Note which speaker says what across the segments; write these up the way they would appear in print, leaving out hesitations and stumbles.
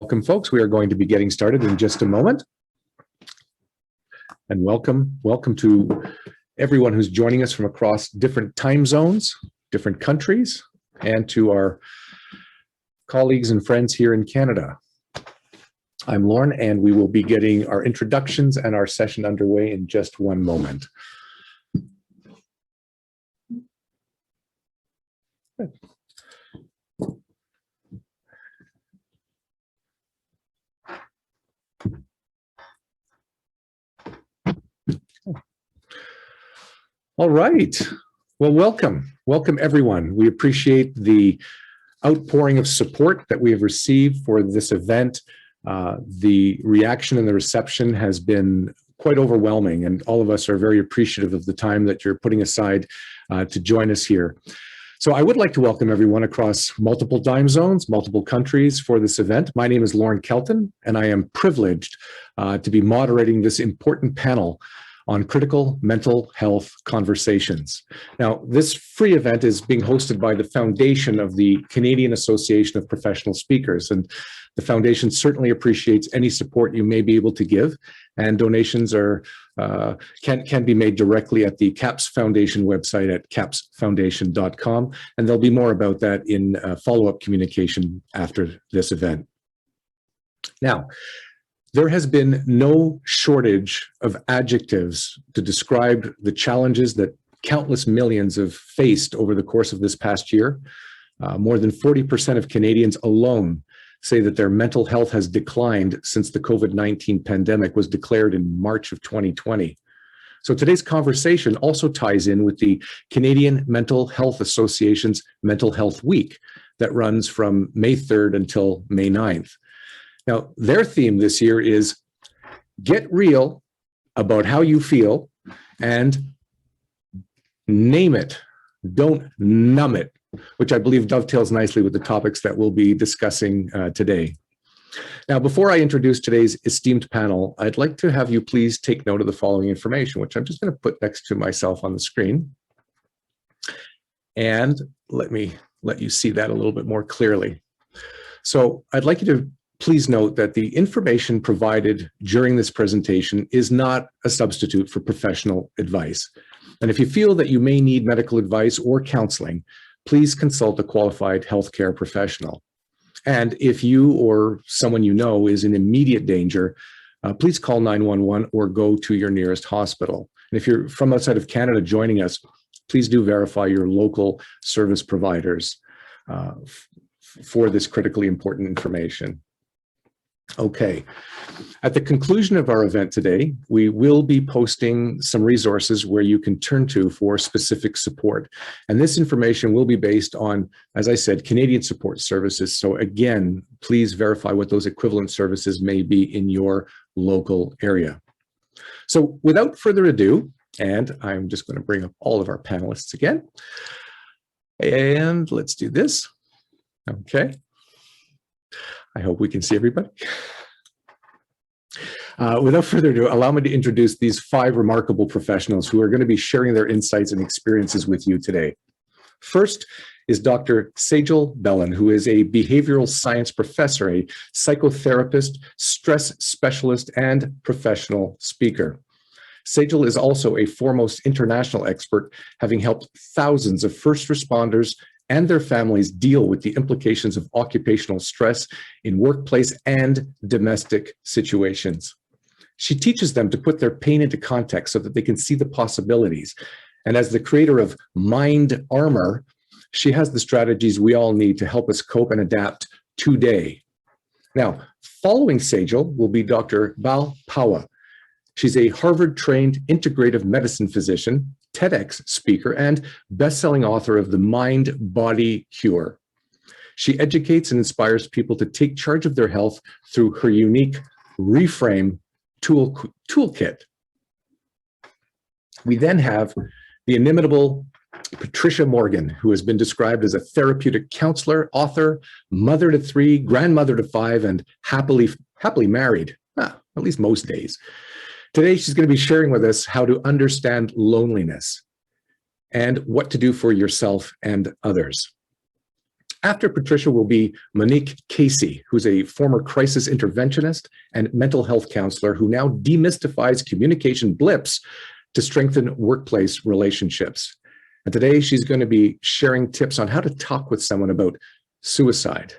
Speaker 1: Welcome, folks. We are going to be getting started in just a moment. And welcome to everyone who's joining us from across different time zones, different countries, and to our colleagues and friends here in Canada. I'm Lorne, and we will be getting our introductions and our session underway in just one moment. Good. All right. Well, welcome everyone. We appreciate the outpouring of support that we have received for this event. The reaction and the reception has been quite overwhelming, and all of us are very appreciative of the time that you're putting aside to join us here. So I would like to welcome everyone across multiple time zones, multiple countries for this event. My name is Lorne Kelton, and I am privileged to be moderating this important panel on critical mental health conversations. Now, this free event is being hosted by the foundation of the Canadian Association of Professional Speakers, and the foundation certainly appreciates any support you may be able to give, and donations are can be made directly at the CAPS Foundation website at capsfoundation.com, and there'll be more about that in follow-up communication after this event. Now, there has been no shortage of adjectives to describe the challenges that countless millions have faced over the course of this past year. More than 40% of Canadians alone say that their mental health has declined since the COVID-19 pandemic was declared in March of 2020. So today's conversation also ties in with the Canadian Mental Health Association's Mental Health Week that runs from May 3rd until May 9th. Now, their theme this year is get real about how you feel and name it, don't numb it, which I believe dovetails nicely with the topics that we'll be discussing today. Now, before I introduce today's esteemed panel, I'd like to have you please take note of the following information, which I'm just going to put next to myself on the screen. And let me let you see that a little bit more clearly. So I'd like you to please note that the information provided during this presentation is not a substitute for professional advice. And if you feel that you may need medical advice or counseling, please consult a qualified healthcare professional. And if you or someone you know is in immediate danger, please call 911 or go to your nearest hospital. And if you're from outside of Canada joining us, please do verify your local service providers for this critically important information. Okay, at the conclusion of our event today, we will be posting some resources where you can turn to for specific support. And this information will be based on, as I said, Canadian support services. So again, please verify what those equivalent services may be in your local area. So without further ado, and I'm just going to bring up all of our panelists again. And let's do this. Okay. I hope we can see everybody. Without further ado, allow me to introduce these 5 remarkable professionals who are going to be sharing their insights and experiences with you today. First is Dr. Sagel Bellen, who is a behavioral science professor, a psychotherapist, stress specialist, and professional speaker. Sagel is also a foremost international expert, having helped thousands of first responders and their families deal with the implications of occupational stress in workplace and domestic situations. She teaches them to put their pain into context so that they can see the possibilities. And as the creator of Mind Armor, she has the strategies we all need to help us cope and adapt today. Now, following Sagel will be Dr. Bal Pawa. She's a Harvard-trained integrative medicine physician, TEDx speaker, and best-selling author of The Mind-Body Cure. She educates and inspires people to take charge of their health through her unique Reframe toolkit. We then have the inimitable Patricia Morgan, who has been described as a therapeutic counselor, author, mother to 3, grandmother to 5, and happily married, at least most days. Today, she's going to be sharing with us how to understand loneliness and what to do for yourself and others. After Patricia will be Monique Casey, who's a former crisis interventionist and mental health counselor who now demystifies communication blips to strengthen workplace relationships. And today she's going to be sharing tips on how to talk with someone about suicide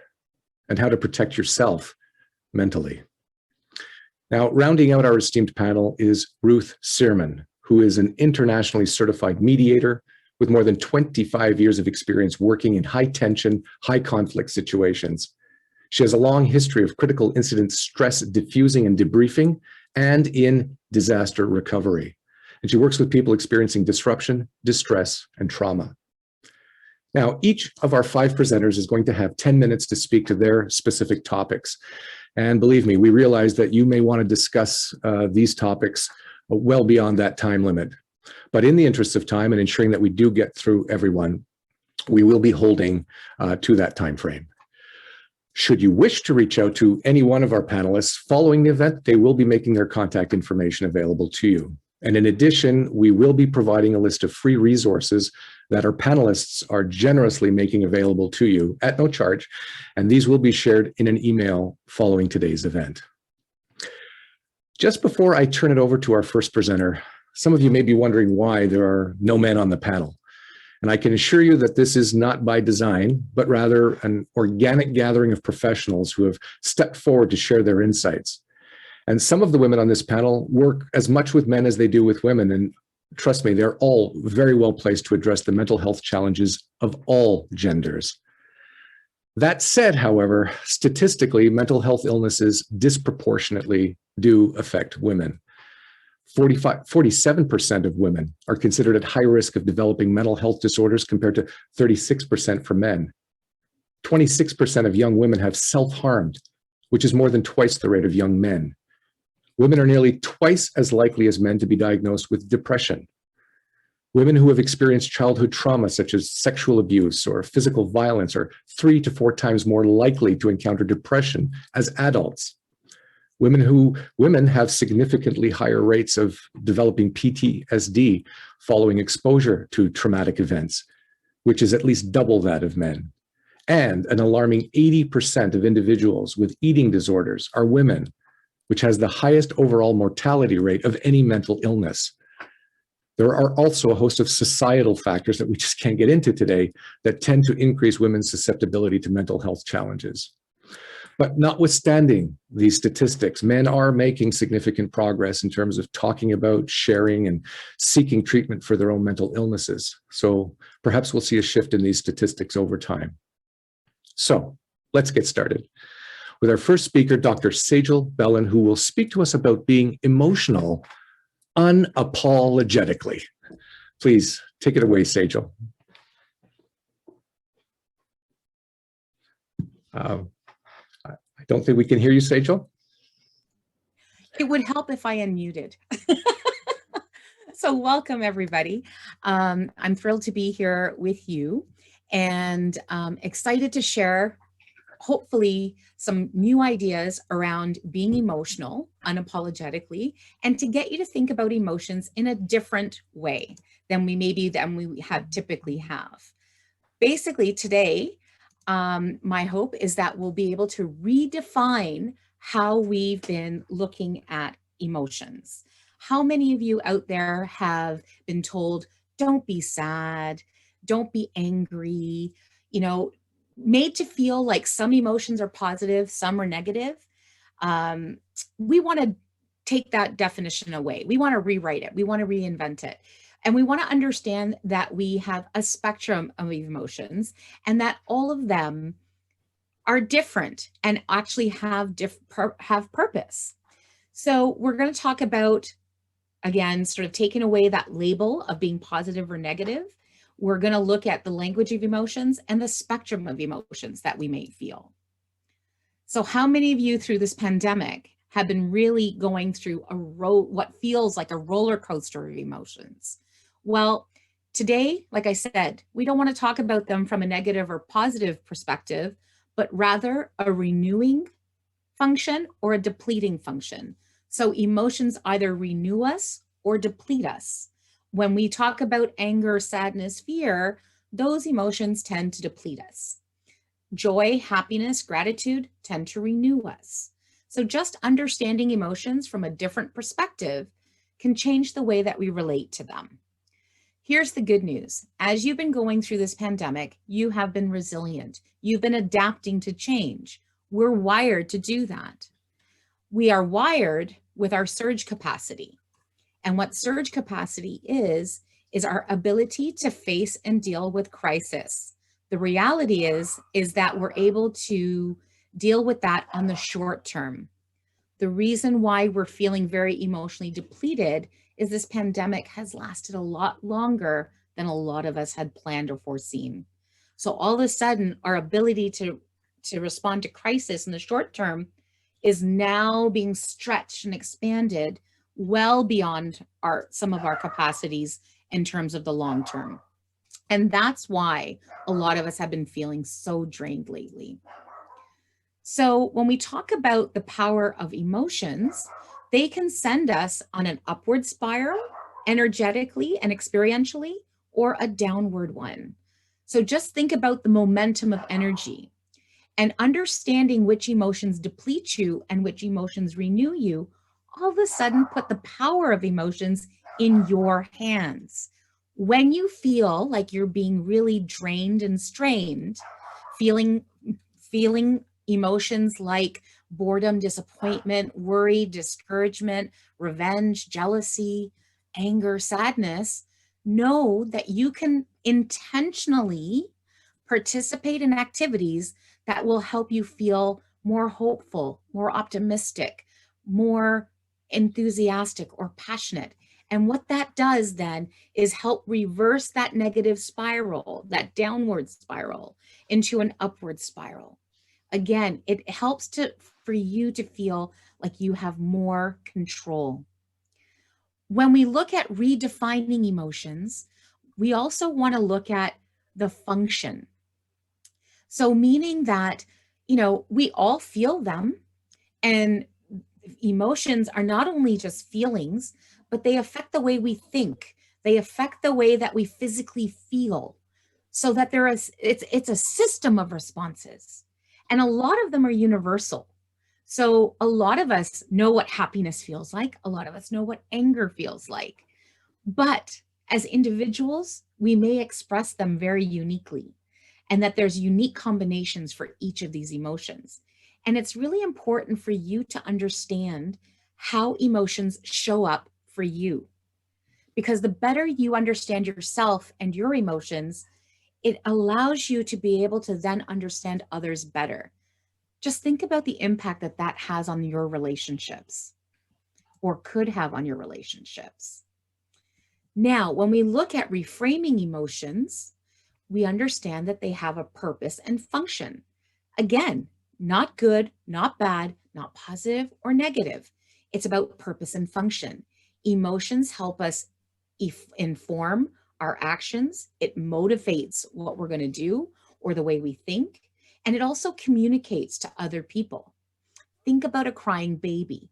Speaker 1: and how to protect yourself mentally. Now, rounding out our esteemed panel is Ruth Sermon, who is an internationally certified mediator with more than 25 years of experience working in high tension, high conflict situations. She has a long history of critical incident stress diffusing and debriefing and in disaster recovery. And she works with people experiencing disruption, distress, and trauma. Now, each of our 5 presenters is going to have 10 minutes to speak to their specific topics. And believe me, we realize that you may want to discuss these topics well beyond that time limit. But in the interest of time and ensuring that we do get through everyone, we will be holding to that time frame. Should you wish to reach out to any one of our panelists following the event, they will be making their contact information available to you. And in addition, we will be providing a list of free resources that our panelists are generously making available to you at no charge, and these will be shared in an email following today's event. Just before I turn it over to our first presenter, some of you may be wondering why there are no men on the panel. And I can assure you that this is not by design, but rather an organic gathering of professionals who have stepped forward to share their insights. And some of the women on this panel work as much with men as they do with women. And trust me, they're all very well placed to address the mental health challenges of all genders. That said, however, statistically, mental health illnesses disproportionately do affect women. 47% of women are considered at high risk of developing mental health disorders compared to 36% for men. 26% of young women have self-harmed, which is more than twice the rate of young men. Women are nearly twice as likely as men to be diagnosed with depression. Women who have experienced childhood trauma, such as sexual abuse or physical violence, are 3 to 4 times more likely to encounter depression as adults. Women have significantly higher rates of developing PTSD following exposure to traumatic events, which is at least double that of men. And an alarming 80% of individuals with eating disorders are women, which has the highest overall mortality rate of any mental illness. There are also a host of societal factors that we just can't get into today that tend to increase women's susceptibility to mental health challenges. But notwithstanding these statistics, men are making significant progress in terms of talking about, sharing, and seeking treatment for their own mental illnesses. So perhaps we'll see a shift in these statistics over time. So let's get started with our first speaker, Dr. Sagel Bellen, who will speak to us about being emotional unapologetically. Please take it away, Sagel. I don't think we can hear you, Sagel.
Speaker 2: It would help if I unmuted. So welcome, everybody. I'm thrilled to be here with you and excited to share, hopefully, some new ideas around being emotional unapologetically, and to get you to think about emotions in a different way than we have typically have. Basically, today, my hope is that we'll be able to redefine how we've been looking at emotions. How many of you out there have been told, don't be sad, don't be angry, made to feel like some emotions are positive, some are negative? We want to take that definition away. We want to rewrite it. We want to reinvent it. And we want to understand that we have a spectrum of emotions and that all of them are different and actually have purpose. So we're going to talk about, again, sort of taking away that label of being positive or negative. We're going to look at the language of emotions and the spectrum of emotions that we may feel. So how many of you through this pandemic have been really going through what feels like a roller coaster of emotions? Well, today, like I said, we don't want to talk about them from a negative or positive perspective, but rather a renewing function or a depleting function. So emotions either renew us or deplete us. When we talk about anger, sadness, fear, those emotions tend to deplete us. Joy, happiness, gratitude tend to renew us. So just understanding emotions from a different perspective can change the way that we relate to them. Here's the good news. As you've been going through this pandemic, you have been resilient. You've been adapting to change. We're wired to do that. We are wired with our surge capacity. And what surge capacity is our ability to face and deal with crisis. The reality is that we're able to deal with that on the short term. The reason why we're feeling very emotionally depleted is this pandemic has lasted a lot longer than a lot of us had planned or foreseen. So all of a sudden, our ability to respond to crisis in the short term is now being stretched and expanded well beyond some of our capacities in terms of the long term. And that's why a lot of us have been feeling so drained lately. So when we talk about the power of emotions, they can send us on an upward spiral, energetically and experientially, or a downward one. So just think about the momentum of energy and understanding which emotions deplete you and which emotions renew you, all of a sudden put the power of emotions in your hands. When you feel like you're being really drained and strained, feeling emotions like boredom, disappointment, worry, discouragement, revenge, jealousy, anger, sadness, know that you can intentionally participate in activities that will help you feel more hopeful, more optimistic, more enthusiastic or passionate. And what that does then is help reverse that negative spiral, that downward spiral, into an upward spiral. Again, it helps for you to feel like you have more control. When we look at redefining emotions, we also want to look at the function. So meaning that, we all feel them, and emotions are not only just feelings, but they affect the way we think. They affect the way that we physically feel, so that it's a system of responses. And a lot of them are universal. So a lot of us know what happiness feels like. A lot of us know what anger feels like. But as individuals, we may express them very uniquely, and that there's unique combinations for each of these emotions. And it's really important for you to understand how emotions show up for you. Because the better you understand yourself and your emotions, it allows you to be able to then understand others better. Just think about the impact that that has on your relationships, or could have on your relationships. Now, when we look at reframing emotions, we understand that they have a purpose and function. Again, not good, not bad, not positive or negative. It's about purpose and function. Emotions help us inform our actions. It motivates what we're going to do or the way we think. And it also communicates to other people. Think about a crying baby.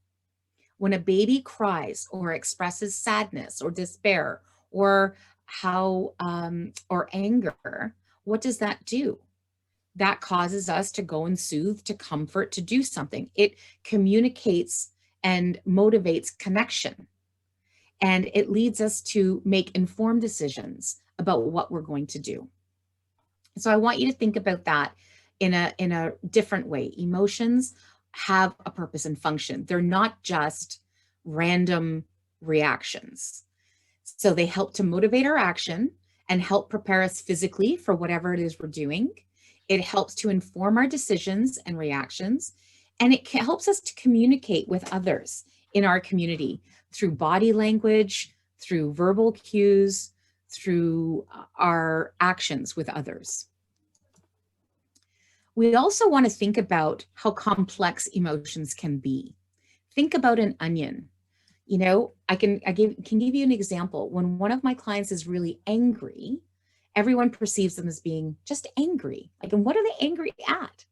Speaker 2: When a baby cries or expresses sadness or despair or or anger, what does that do? That causes us to go and soothe, to comfort, to do something. It communicates and motivates connection. And it leads us to make informed decisions about what we're going to do. So I want you to think about that in a different way. Emotions have a purpose and function. They're not just random reactions. So they help to motivate our action and help prepare us physically for whatever it is we're doing. It helps to inform our decisions and reactions, and it helps us to communicate with others in our community through body language, through verbal cues, through our actions with others. We also want to think about how complex emotions can be. Think about an onion. I can give you an example. When one of my clients is really angry, everyone perceives them as being just angry. And what are they angry at?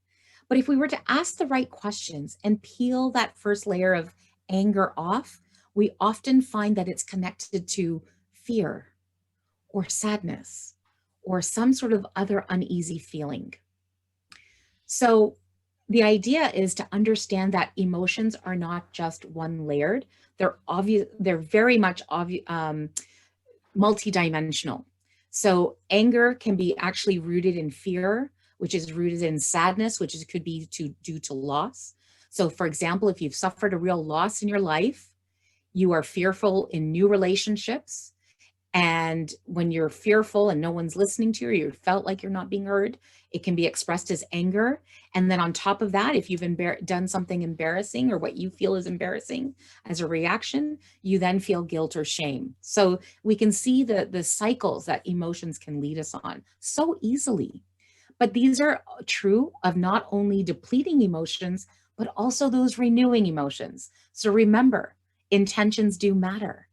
Speaker 2: But if we were to ask the right questions and peel that first layer of anger off, we often find that it's connected to fear or sadness or some sort of other uneasy feeling. So the idea is to understand that emotions are not just one layered. They're very much multidimensional. So anger can be actually rooted in fear, which is rooted in sadness, could be due to loss. So for example, if you've suffered a real loss in your life, you are fearful in new relationships. And when you're fearful and no one's listening to you, or you felt like you're not being heard, it can be expressed as anger. And then on top of that, if you've done something embarrassing or what you feel is embarrassing as a reaction, you then feel guilt or shame. So we can see the cycles that emotions can lead us on so easily. But these are true of not only depleting emotions, but also those renewing emotions. So remember, intentions do matter.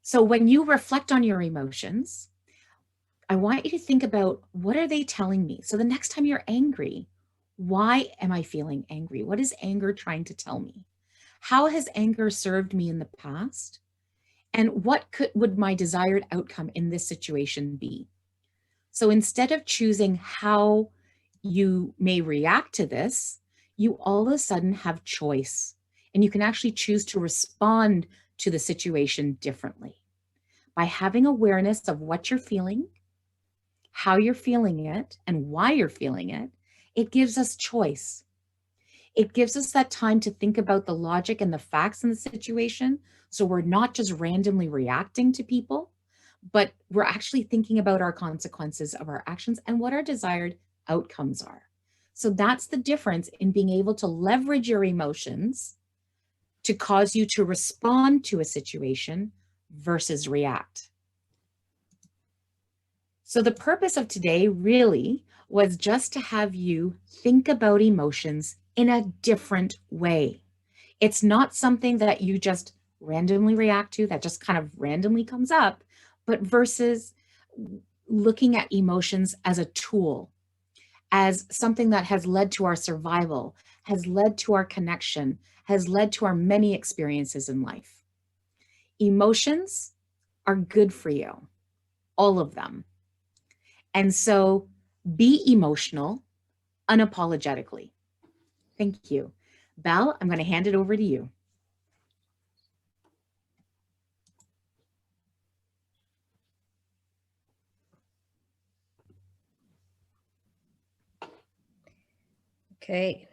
Speaker 2: So when you reflect on your emotions, I want you to think about, what are they telling me? So the next time you're angry, why am I feeling angry? What is anger trying to tell me? How has anger served me in the past? And what would my desired outcome in this situation be? So instead of choosing how you may react to this, you all of a sudden have choice, and you can actually choose to respond to the situation differently. By having awareness of what you're feeling, how you're feeling it, and why you're feeling it, it gives us choice. It gives us that time to think about the logic and the facts in the situation. So we're not just randomly reacting to people, but we're actually thinking about our consequences of our actions and what our desired outcomes are. So that's the difference in being able to leverage your emotions to cause you to respond to a situation versus react. So the purpose of today really was just to have you think about emotions in a different way. It's not something that you just randomly react to, that just kind of randomly comes up, but versus looking at emotions as a tool, as something that has led to our survival, has led to our connection, has led to our many experiences in life. Emotions are good for you, all of them. And so be emotional unapologetically. Thank you. Belle, I'm going to hand it over to you.
Speaker 3: Okay.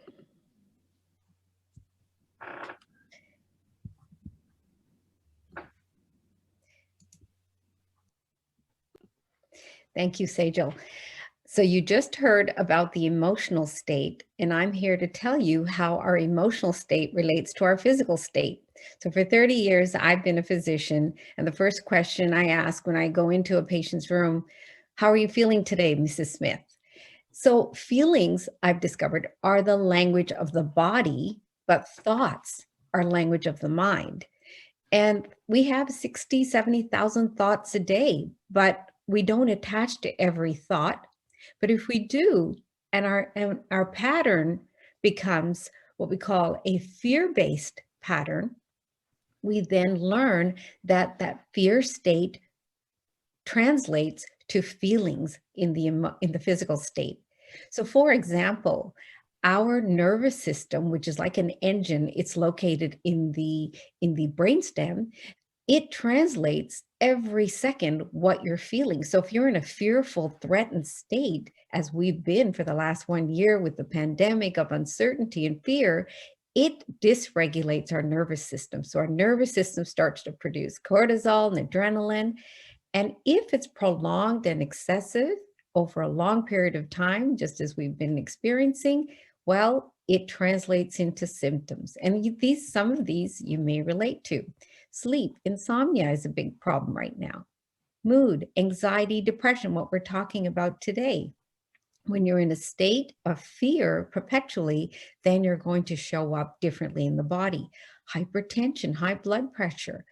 Speaker 3: Thank you, Sagel. So you just heard about the emotional state, and I'm here to tell you how our emotional state relates to our physical state. So for 30 years, I've been a physician, and the first question I ask when I go into a patient's room, how are you feeling today, Mrs. Smith? So feelings, I've discovered, are the language of the body, but thoughts are language of the mind. And we have 60, 70,000 thoughts a day, but we don't attach to every thought. But if we do, and our pattern becomes what we call a fear-based pattern, we then learn that that fear state translates to feelings in the physical state. So for example, our nervous system, which is like an engine, it's located in the brainstem, it translates every second what you're feeling. So if you're in a fearful, threatened state, as we've been for the last 1 year with the pandemic of uncertainty and fear, it dysregulates our nervous system. So our nervous system starts to produce cortisol and adrenaline. And if it's prolonged and excessive over a long period of time, just as we've been experiencing, well, it translates into symptoms. And some of these you may relate to. Sleep, insomnia is a big problem right now. Mood, anxiety, depression, what we're talking about today. When you're in a state of fear perpetually, then you're going to show up differently in the body. Hypertension, high blood pressure,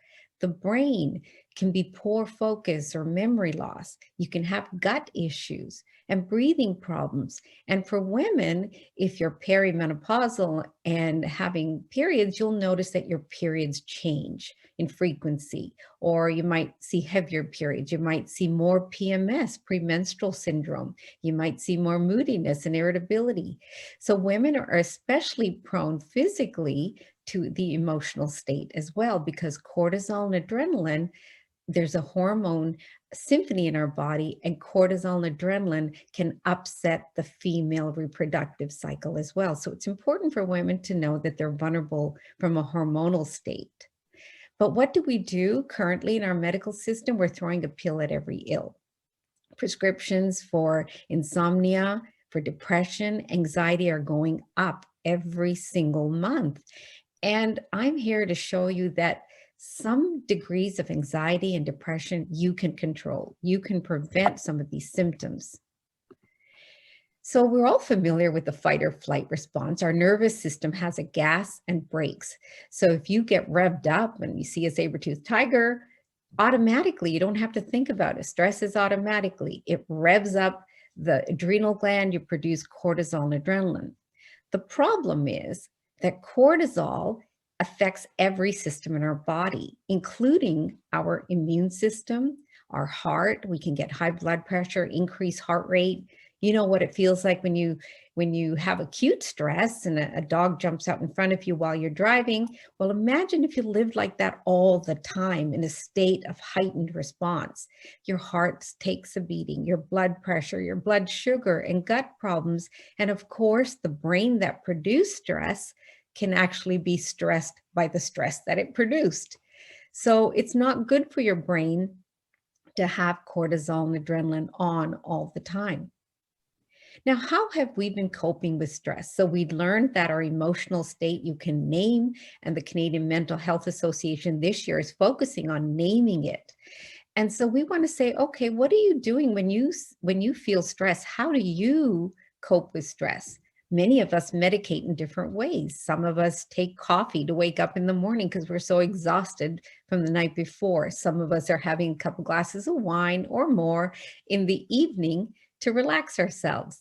Speaker 3: The brain can be poor focus or memory loss. You can have gut issues and breathing problems. And for women, if you're perimenopausal and having periods, you'll notice that your periods change in frequency, or you might see heavier periods. You might see more PMS, premenstrual syndrome. You might see more moodiness and irritability. So women are especially prone physically to the emotional state as well, because cortisol and adrenaline, there's a hormone symphony in our body, and cortisol and adrenaline can upset the female reproductive cycle as well. So it's important for women to know that they're vulnerable from a hormonal state. But what do we do currently in our medical system? We're throwing a pill at every ill. Prescriptions for insomnia, for depression, anxiety are going up every single month. And I'm here to show you that some degrees of anxiety and depression you can control. You can prevent some of these symptoms. So we're all familiar with the fight or flight response. Our nervous system has a gas and brakes. So if you get revved up and you see a saber-toothed tiger, automatically, you don't have to think about it. Stress is automatically. It revs up the adrenal gland, you produce cortisol and adrenaline. The problem is that cortisol affects every system in our body, including our immune system, our heart. We can get high blood pressure, increased heart rate. You know what it feels like when you have acute stress and a dog jumps out in front of you while you're driving. Well, imagine if you lived like that all the time in a state of heightened response. Your heart takes a beating, your blood pressure, your blood sugar, and gut problems. And of course, the brain that produced stress can actually be stressed by the stress that it produced. So it's not good for your brain to have cortisol and adrenaline on all the time. Now, how have we been coping with stress? So we learned that our emotional state you can name, and the Canadian Mental Health Association this year is focusing on naming it. And so we want to say, okay, what are you doing when you feel stress? How do you cope with stress? Many of us medicate in different ways. Some of us take coffee to wake up in the morning because we're so exhausted from the night before. Some of us are having a couple glasses of wine or more in the evening to relax ourselves.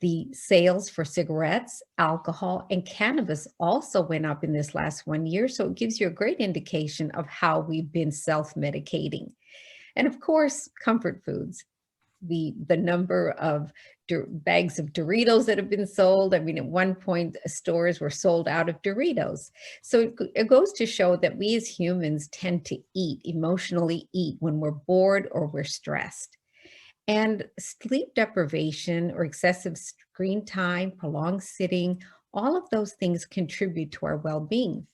Speaker 3: The sales for cigarettes, alcohol, and cannabis also went up in this last 1 year. So it gives you a great indication of how we've been self-medicating. And of course, comfort foods. The number of bags of Doritos that have been sold. I mean, at one point, stores were sold out of Doritos. So it goes to show that we as humans tend to emotionally eat when we're bored or we're stressed. And sleep deprivation or excessive screen time, prolonged sitting, all of those things contribute to our well-being.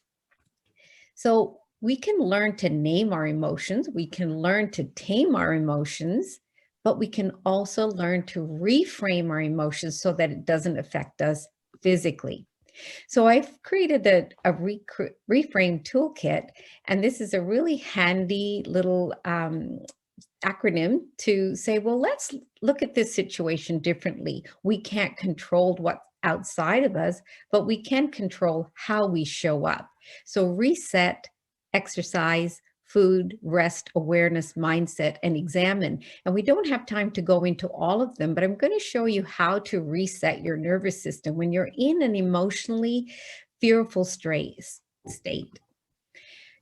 Speaker 3: So we can learn to name our emotions. We can learn to tame our emotions, but we can also learn to reframe our emotions so that it doesn't affect us physically. So I've created a reframe toolkit, and this is a really handy little acronym to say, well, let's look at this situation differently. We can't control what's outside of us, but we can control how we show up. So reset, exercise, food, rest, awareness, mindset, and examine. And we don't have time to go into all of them, but I'm going to show you how to reset your nervous system when you're in an emotionally fearful state.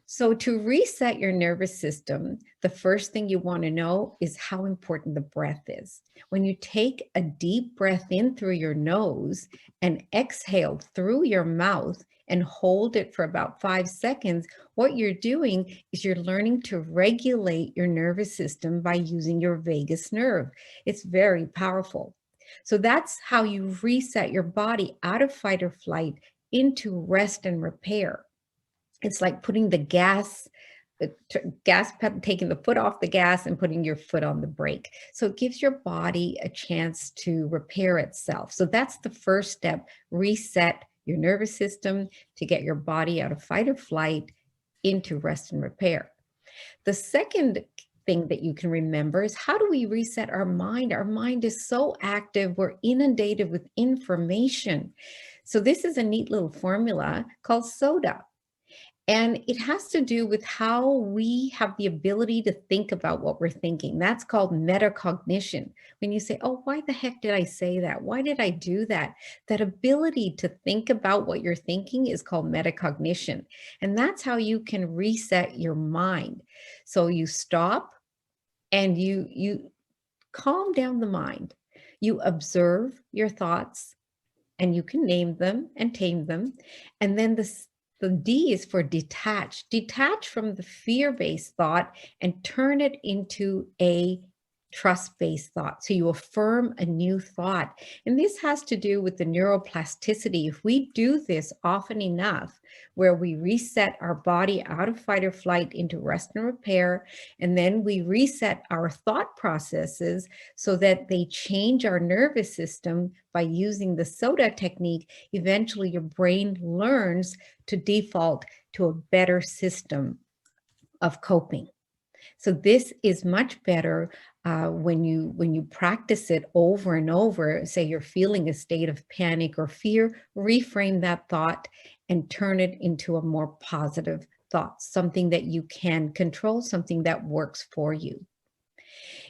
Speaker 3: So to reset your nervous system, the first thing you want to know is how important the breath is. When you take a deep breath in through your nose and exhale through your mouth and hold it for about 5 seconds, what you're doing is you're learning to regulate your nervous system by using your vagus nerve. It's very powerful. So that's how you reset your body out of fight or flight into rest and repair. It's like putting the gas pedal, taking the foot off the gas and putting your foot on the brake. So it gives your body a chance to repair itself. So that's the first step, reset your nervous system to get your body out of fight or flight into rest and repair. The second thing that you can remember is, how do we reset our mind? Our mind is so active, we're inundated with information. So this is a neat little formula called SODA. And it has to do with how we have the ability to think about what we're thinking. That's called metacognition. When you say, oh, why the heck did I say that? Why did I do that? That ability to think about what you're thinking is called metacognition. And that's how you can reset your mind. So you stop and you calm down the mind. You observe your thoughts and you can name them and tame them. And then the D is for detach. Detach from the fear-based thought and turn it into a trust-based thought. So you affirm a new thought. And this has to do with the neuroplasticity. If we do this often enough, where we reset our body out of fight or flight into rest and repair, and then we reset our thought processes so that they change our nervous system by using the SOTA technique, eventually your brain learns to default to a better system of coping. So this is much better when you practice it over and over. Say you're feeling a state of panic or fear, reframe that thought and turn it into a more positive thought, something that you can control, something that works for you.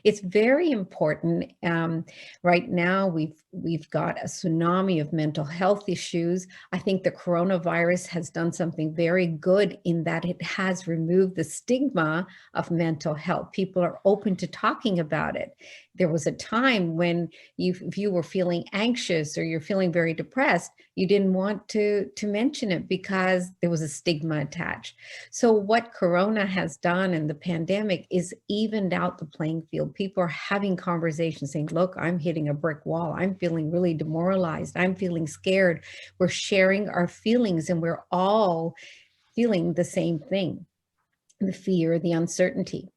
Speaker 3: It's very important. Right now, we've got a tsunami of mental health issues. I think the coronavirus has done something very good in that it has removed the stigma of mental health. People are open to talking about it. There was a time when if you were feeling anxious or you're feeling very depressed, you didn't want to mention it because there was a stigma attached. So what Corona has done and the pandemic is evened out the playing field. People are having conversations saying, look, I'm hitting a brick wall. I'm feeling really demoralized. I'm feeling scared. We're sharing our feelings and we're all feeling the same thing. The fear, the uncertainty.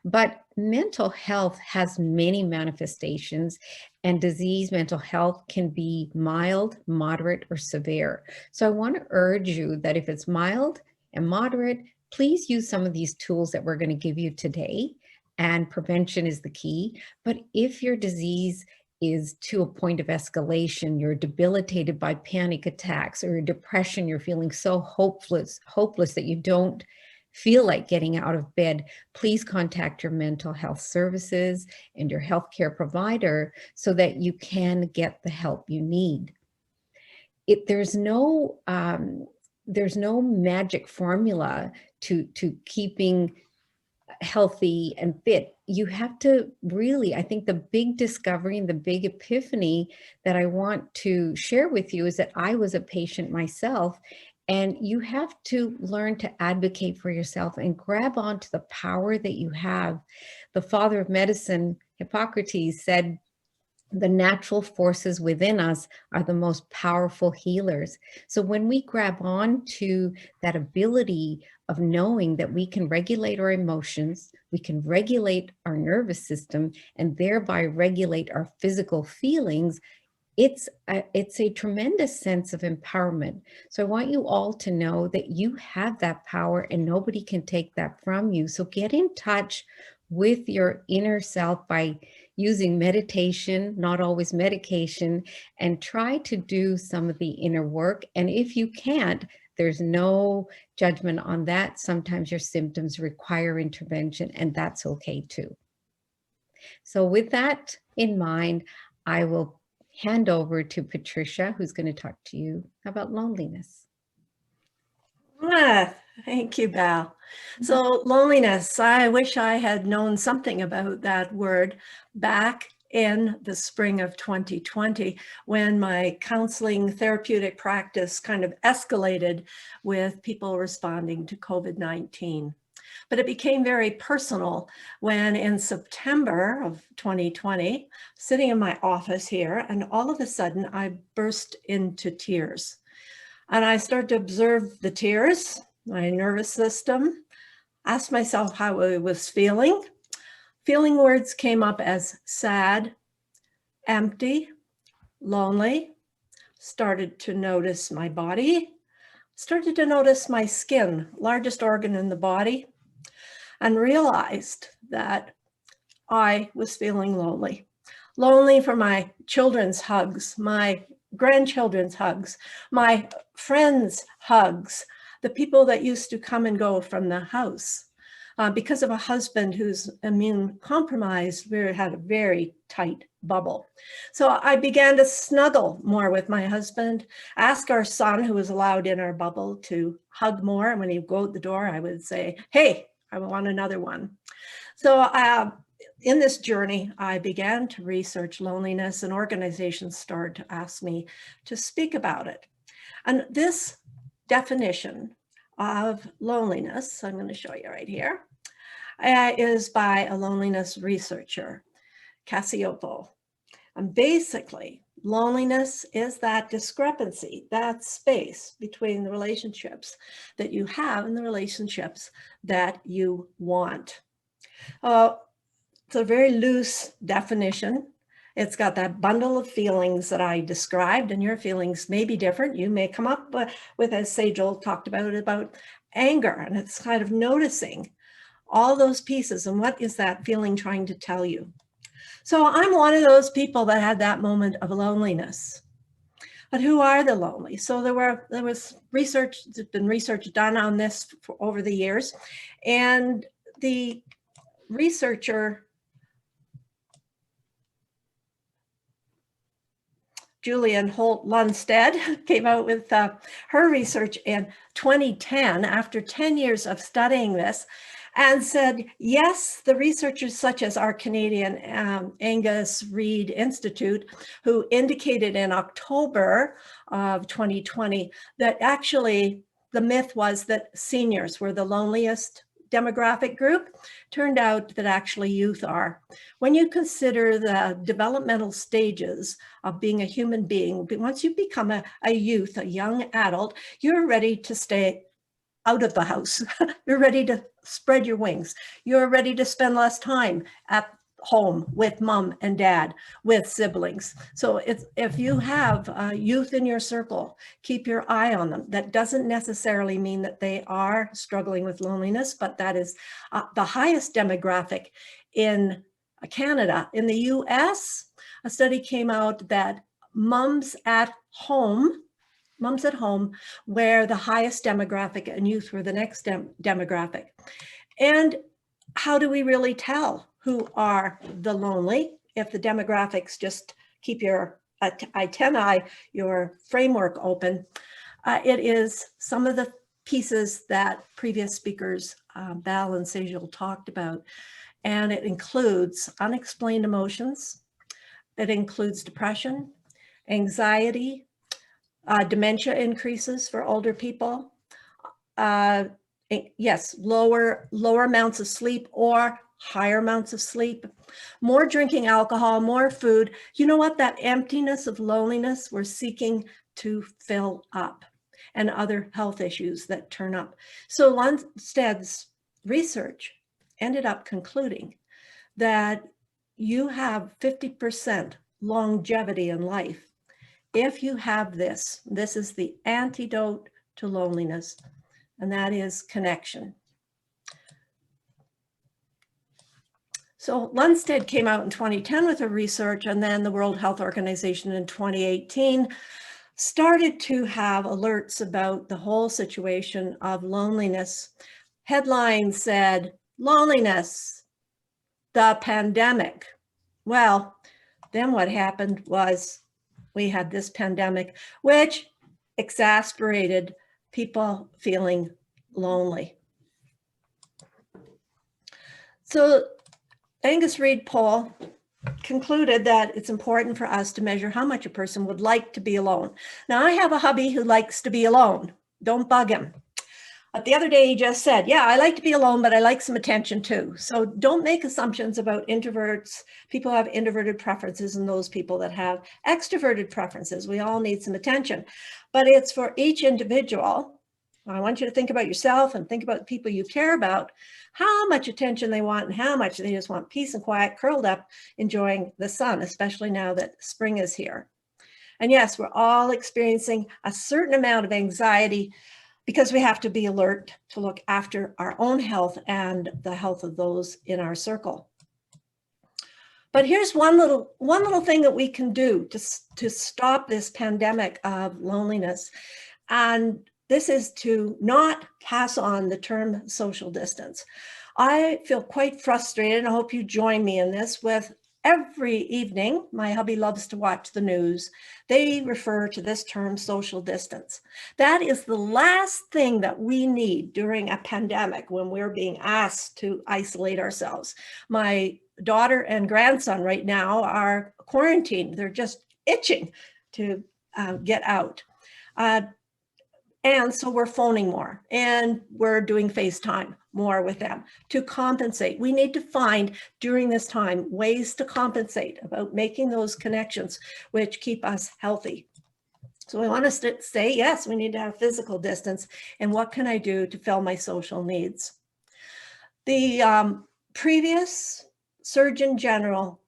Speaker 3: But mental health has many manifestations, and disease mental health can be mild, moderate, or severe. So I want to urge you that if it's mild and moderate, please use some of these tools that we're going to give you today, and prevention is the key. But if your disease is to a point of escalation, you're debilitated by panic attacks or your depression, you're feeling so hopeless that you don't feel like getting out of bed, please contact your mental health services and your healthcare provider so that you can get the help you need. There's no magic formula to keeping healthy and fit. You have to really, I think the big discovery and the big epiphany that I want to share with you is that I was a patient myself. And you have to learn to advocate for yourself and grab onto the power that you have. The father of medicine, Hippocrates, said, the natural forces within us are the most powerful healers. So when we grab on to that ability of knowing that we can regulate our emotions, we can regulate our nervous system, and thereby regulate our physical feelings, it's a tremendous sense of empowerment. So I want you all to know that you have that power and nobody can take that from you. So get in touch with your inner self by using meditation, not always medication, and try to do some of the inner work. And if you can't, there's no judgment on that. Sometimes your symptoms require intervention, and that's okay too. So with that in mind, I will hand over to Patricia, who's going to talk to you about loneliness.
Speaker 4: Thank you, Val. So loneliness, I wish I had known something about that word back in the spring of 2020 when my counseling therapeutic practice kind of escalated with people responding to COVID-19. But it became very personal when in September of 2020, sitting in my office here, and all of a sudden I burst into tears. And I started to observe the tears, my nervous system, asked myself how I was feeling. Feeling words came up as sad, empty, lonely, started to notice my body, started to notice my skin, largest organ in the body, and realized that I was feeling lonely. Lonely for my children's hugs, my grandchildren's hugs, my friends' hugs, the people that used to come and go from the house. Because of a husband who's immune compromised, we had a very tight bubble. So I began to snuggle more with my husband, ask our son, who was allowed in our bubble, to hug more. And when he'd go out the door, I would say, hey, I want another one. So in this journey, I began to research loneliness, and organizations started to ask me to speak about it. And this definition of loneliness, I'm going to show you right here, is by a loneliness researcher, Cassiopo. And basically, loneliness is that discrepancy, that space between the relationships that you have and the relationships that you want. It's a very loose definition. It's got that bundle of feelings that I described, and your feelings may be different. You may come up with, as Sagel talked about anger, and it's kind of noticing all those pieces and what is that feeling trying to tell you. So I'm one of those people that had that moment of loneliness. But who are the lonely? So there was research, there's been research done on this over the years, and the researcher Julian Holt Lundstedt came out with her research in 2010 after 10 years of studying this, and said, yes, the researchers such as our Canadian Angus Reid Institute, who indicated in October of 2020 that actually the myth was that seniors were the loneliest demographic group. Turned out that actually youth are. When you consider the developmental stages of being a human being, once you become a youth, a young adult, you're ready to stay out of the house. You're ready to spread your wings. You're ready to spend less time at home with mom and dad, with siblings. So if you have youth in your circle, keep your eye on them. That doesn't necessarily mean that they are struggling with loneliness, but that is the highest demographic in Canada. In the US, a study came out that moms at home were the highest demographic, and youth were the next demographic. And how do we really tell who are the lonely if the demographics just keep your antennae, your framework open? It is some of the pieces that previous speakers, Val and Sagel, talked about. And it includes unexplained emotions. It includes depression, anxiety, dementia increases for older people. Yes, lower amounts of sleep or higher amounts of sleep, more drinking alcohol, more food. You know what? That emptiness of loneliness we're seeking to fill up, and other health issues that turn up. So Lundstedt's research ended up concluding that you have 50% longevity in life if you have this. This is the antidote to loneliness, and that is connection. So Lundstedt came out in 2010 with her research, and then the World Health Organization in 2018 started to have alerts about the whole situation of loneliness. Headlines said, loneliness, the pandemic. Well, then what happened was we had this pandemic, which exacerbated people feeling lonely. So Angus Reid poll concluded that it's important for us to measure how much a person would like to be alone. Now, I have a hubby who likes to be alone. Don't bug him. But the other day he just said, yeah, I like to be alone, but I like some attention too. So don't make assumptions about introverts. People have introverted preferences and those people that have extroverted preferences. We all need some attention, but it's for each individual. I want you to think about yourself and think about the people you care about, how much attention they want and how much they just want peace and quiet, curled up, enjoying the sun, especially now that spring is here. And yes, we're all experiencing a certain amount of anxiety because we have to be alert to look after our own health and the health of those in our circle. But here's one little thing that we can do to stop this pandemic of loneliness. And this is to not pass on the term social distance. I feel quite frustrated, and I hope you join me in this, with every evening, my hubby loves to watch the news. They refer to this term social distance. That is the last thing that we need during a pandemic when we're being asked to isolate ourselves. My daughter and grandson right now are quarantined. They're just itching to get out. And so we're phoning more, and we're doing FaceTime more with them to compensate. We need to find during this time ways to compensate about making those connections which keep us healthy. So I want us to say, yes, we need to have physical distance, and what can I do to fill my social needs? The previous Surgeon General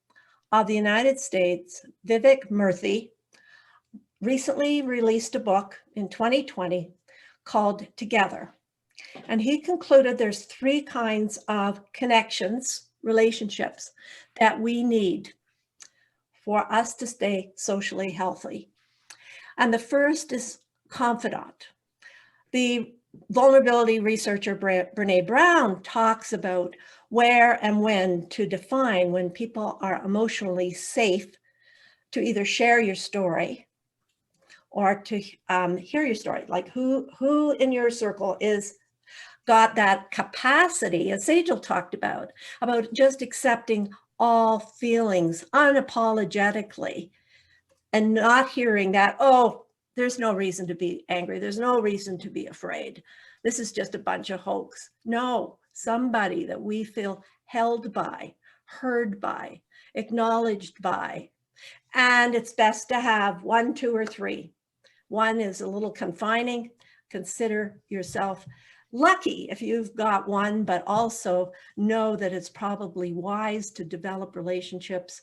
Speaker 4: of the United States, Vivek Murthy, recently released a book in 2020 called Together. And he concluded there's 3 kinds of connections, relationships, that we need for us to stay socially healthy. And the first is confidant. The vulnerability researcher Brene Brown talks about where and when to define when people are emotionally safe to either share your story or to hear your story, like who in your circle is got that capacity, as Sagel talked about just accepting all feelings unapologetically and not hearing that, oh, there's no reason to be angry. There's no reason to be afraid. This is just a bunch of hoax. No, somebody that we feel held by, heard by, acknowledged by. And it's best to have 1, 2, or 3. 1 is a little confining. Consider yourself lucky if you've got 1, but also know that it's probably wise to develop relationships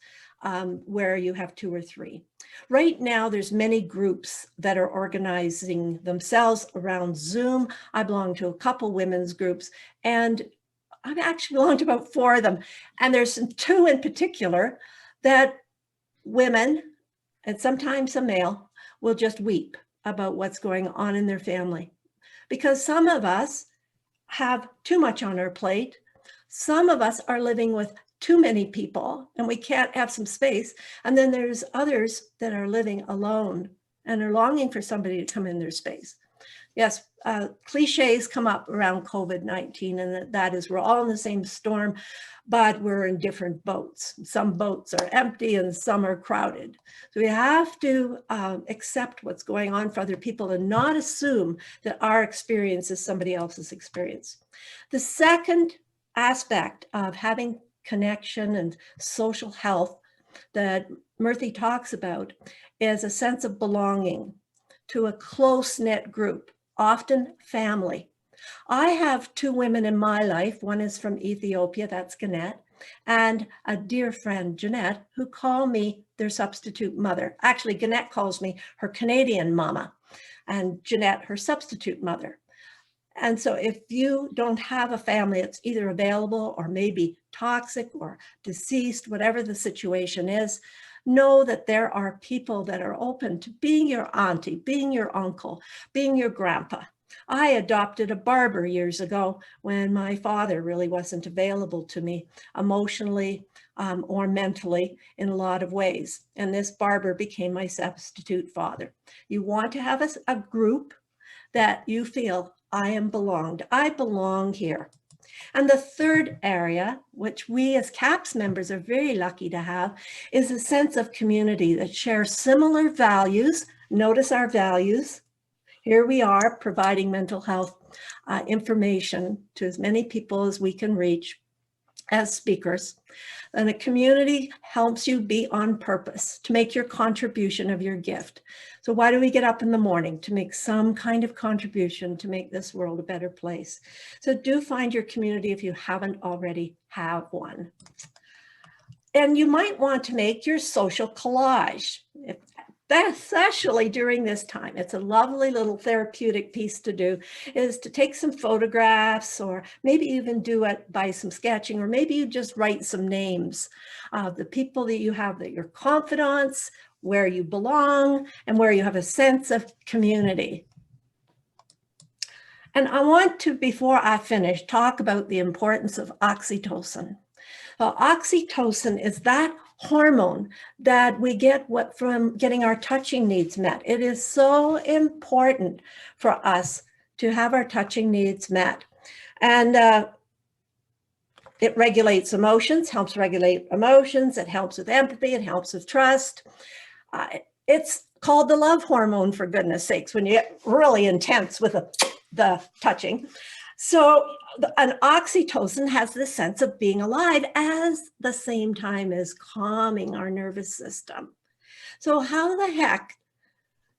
Speaker 4: where you have 2 or 3. Right now, there's many groups that are organizing themselves around Zoom. I belong to a couple women's groups, and I actually belong to about 4 of them. And there's 2 in particular that women, and sometimes a male, will just weep about what's going on in their family. Because some of us have too much on our plate. Some of us are living with too many people and we can't have some space. And then there's others that are living alone and are longing for somebody to come in their space. Yes, cliches come up around COVID-19, and that is we're all in the same storm, but we're in different boats. Some boats are empty and some are crowded. So we have to accept what's going on for other people and not assume that our experience is somebody else's experience. The second aspect of having connection and social health that Murthy talks about is a sense of belonging to a close-knit group, often family. I have 2 women in my life. One is from Ethiopia, that's Gannett, and a dear friend, Jeanette, who call me their substitute mother. Actually, Gannett calls me her Canadian mama, and Jeanette her substitute mother. And so if you don't have a family that's either available or maybe toxic or deceased, whatever the situation is, know that there are people that are open to being your auntie, being your uncle, being your grandpa. I adopted a barber years ago when my father really wasn't available to me emotionally or mentally in a lot of ways. And this barber became my substitute father. You want to have a group that you feel I belong here. And the third area, which we as CAPS members are very lucky to have, is a sense of community that shares similar values. Notice our values. Here we are providing mental health information to as many people as we can reach as speakers. And a community helps you be on purpose, to make your contribution of your gift. So why do we get up in the morning? To make some kind of contribution to make this world a better place. So do find your community if you haven't already have one. And you might want to make your social collage. Especially during this time, it's a lovely little therapeutic piece to do, is to take some photographs or maybe even do it by some sketching, or maybe you just write some names of the people that you have, that your confidants, where you belong, and where you have a sense of community. And I want to, before I finish, talk about the importance of oxytocin. Oxytocin is that hormone that we get from getting our touching needs met. It is so important for us to have our touching needs met. And it regulates emotions, helps regulate emotions. It helps with empathy. It helps with trust. It's called the love hormone, for goodness sakes, when you get really intense with the touching. So an oxytocin has this sense of being alive at the same time as calming our nervous system. So how the heck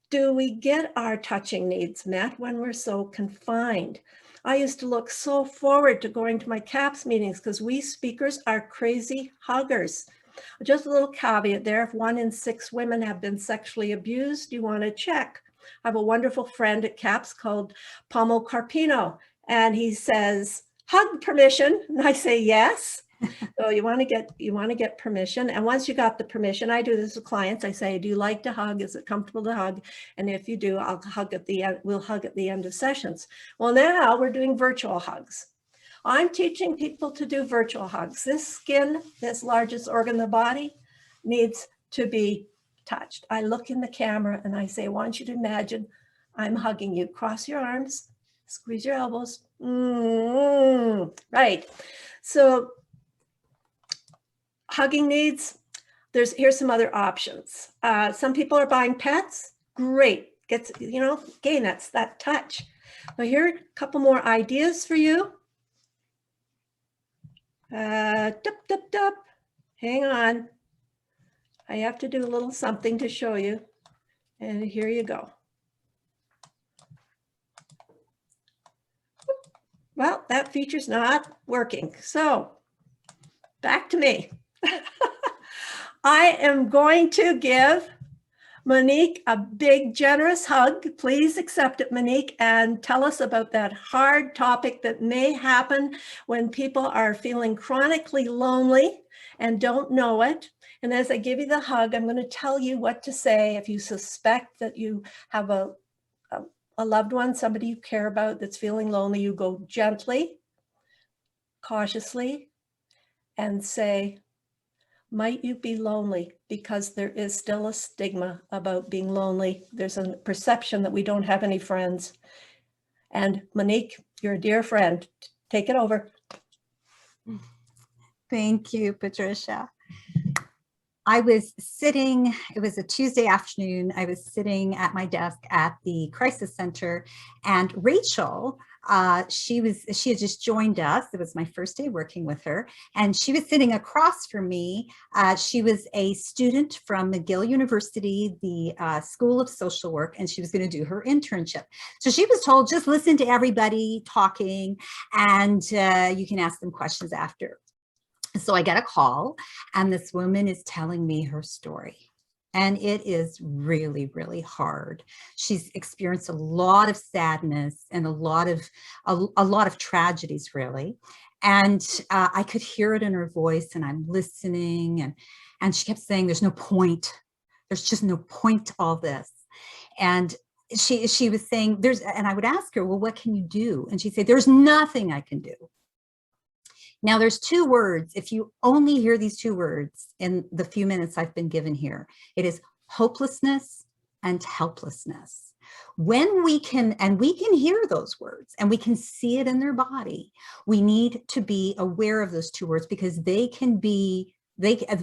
Speaker 4: do we get our touching needs met when we're so confined? I used to look so forward to going to my CAPS meetings because we speakers are crazy huggers. Just a little caveat there, if 1 in 6 women have been sexually abused, you want to check. I have a wonderful friend at CAPS called Pomo Carpino, and he says, hug permission. And I say, yes. So you want to get permission. And once you got the permission, I do this with clients. I say, do you like to hug? Is it comfortable to hug? And if you do, we'll hug at the end of sessions. Well, now we're doing virtual hugs. I'm teaching people to do virtual hugs. This skin, this largest organ in the body, needs to be touched. I look in the camera and I say, I want you to imagine I'm hugging you. Cross your arms, squeeze your elbows. Right. So hugging needs, here's some other options. Some people are buying pets. Great. Again, that's that touch. But here are a couple more ideas for you. Hang on. I have to do a little something to show you. And here you go. Well, that feature's not working. So back to me. I am going to give Monique a big, generous hug. Please accept it, Monique, and tell us about that hard topic that may happen when people are feeling chronically lonely and don't know it. And as I give you the hug, I'm going to tell you what to say if you suspect that you have a loved one, somebody you care about that's feeling lonely. You go gently, cautiously, and say, might you be lonely? Because there is still a stigma about being lonely. There's a perception that we don't have any friends. And Monique, you're a dear friend. Take it over.
Speaker 5: Thank you, Patricia. I was sitting, it was a Tuesday afternoon, I was sitting at my desk at the crisis center, and Rachel, she had just joined us. It was my first day working with her, and she was sitting across from me. She was a student from McGill University, the School of Social Work, and she was going to do her internship. So she was told, just listen to everybody talking, and you can ask them questions after. So I get a call, and this woman is telling me her story. And it is really, really hard. She's experienced a lot of sadness and a lot of tragedies, really. And I could hear it in her voice, and I'm listening, and she kept saying, there's no point. There's just no point to all this. And she was saying, and I would ask her, well, what can you do? And she'd say, there's nothing I can do. Now, there's 2 words. If you only hear these 2 words in the few minutes I've been given here, it is hopelessness and helplessness. When we can hear those words and we can see it in their body, we need to be aware of those 2 words, because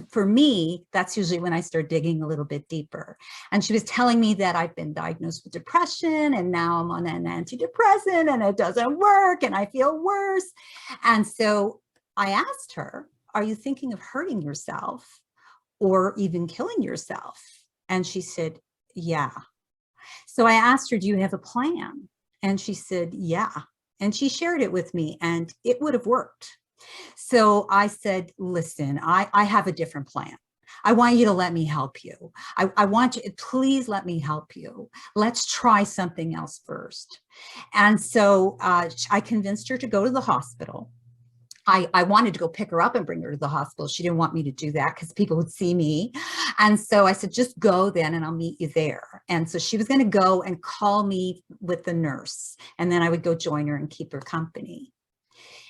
Speaker 5: for me, that's usually when I start digging a little bit deeper. And she was telling me that I've been diagnosed with depression, and now I'm on an antidepressant and it doesn't work and I feel worse. And so I asked her, are you thinking of hurting yourself or even killing yourself? And she said, yeah. So I asked her, do you have a plan? And she said, yeah. And she shared it with me, and it would have worked. So I said, listen, I have a different plan. I want you to let me help you. I want you, please let me help you. Let's try something else first. And so I convinced her to go to the hospital. I wanted to go pick her up and bring her to the hospital. She didn't want me to do that because people would see me. And so I said, just go then and I'll meet you there. And so she was going to go and call me with the nurse. And then I would go join her and keep her company.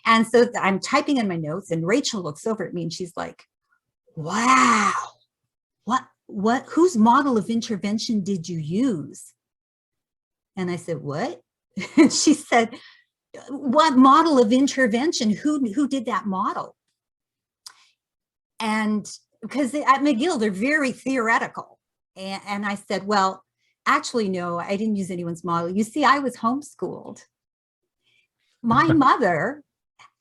Speaker 5: And so I'm typing in my notes and Rachel looks over at me and she's like, wow, whose model of intervention did you use? And I said, what? And she said, what model of intervention? Who did that model? And because at McGill, they're very theoretical. And I said, well, actually, no, I didn't use anyone's model. You see, I was homeschooled. My mother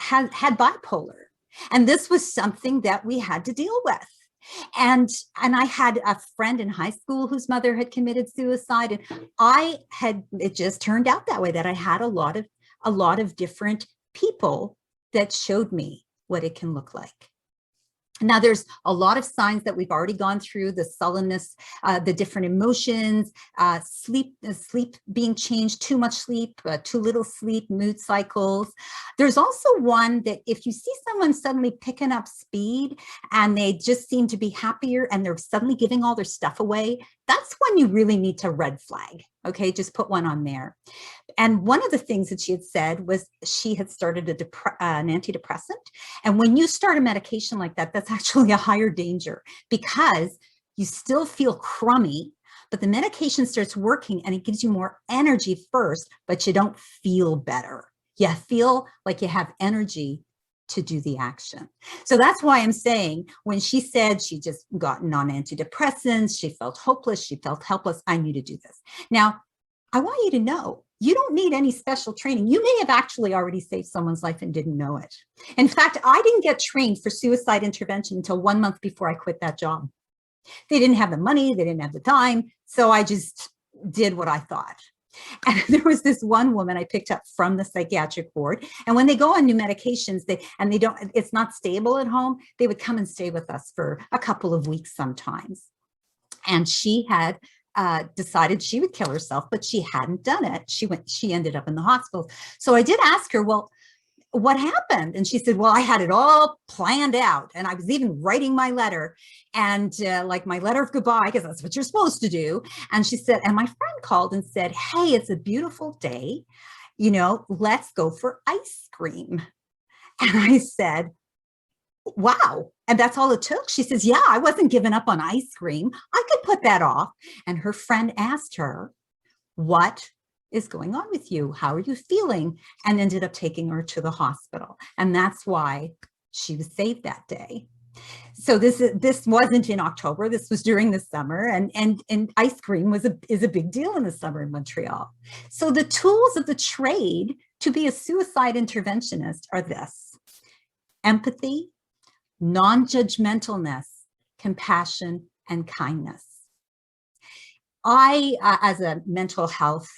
Speaker 5: had bipolar, and this was something that we had to deal with. And I had a friend in high school whose mother had committed suicide, and it just turned out that way, that I had a lot of different people that showed me what it can look like. Now, there's a lot of signs that we've already gone through: the sullenness, the different emotions, sleep being changed, too much sleep, too little sleep, mood cycles. There's also one that if you see someone suddenly picking up speed and they just seem to be happier and they're suddenly giving all their stuff away, that's when you really need to red flag. Okay, just put one on there. And one of the things that she had said was she had started an antidepressant. And when you start a medication like that, that's actually a higher danger because you still feel crummy, but the medication starts working and it gives you more energy first, but you don't feel better. You feel like you have energy to do the action. So that's why I'm saying when she said she just gotten on antidepressants, she felt hopeless, she felt helpless, I need to do this. Now, I want you to know, you don't need any special training. You may have actually already saved someone's life and didn't know it. In fact, I didn't get trained for suicide intervention until 1 month before I quit that job. They didn't have the money, they didn't have the time, so I just did what I thought. And there was this one woman I picked up from the psychiatric ward. And when they go on new medications, it's not stable at home, they would come and stay with us for a couple of weeks sometimes. And she had decided she would kill herself, but she hadn't done it. She ended up in the hospital. So I did ask her, well, what happened? And she said, well, I had it all planned out. And I was even writing my letter and like my letter of goodbye, because that's what you're supposed to do. And she said, and my friend called and said, hey, it's a beautiful day. You know, let's go for ice cream. And I said, wow. And that's all it took? She says, yeah, I wasn't giving up on ice cream. I could put that off. And her friend asked her, what is going on with you? How are you feeling? And ended up taking her to the hospital. And that's why she was saved that day. So this wasn't in October. This was during the summer, and ice cream is a big deal in the summer in Montreal. So the tools of the trade to be a suicide interventionist are this: empathy, non-judgmentalness, compassion, and kindness. I, as a mental health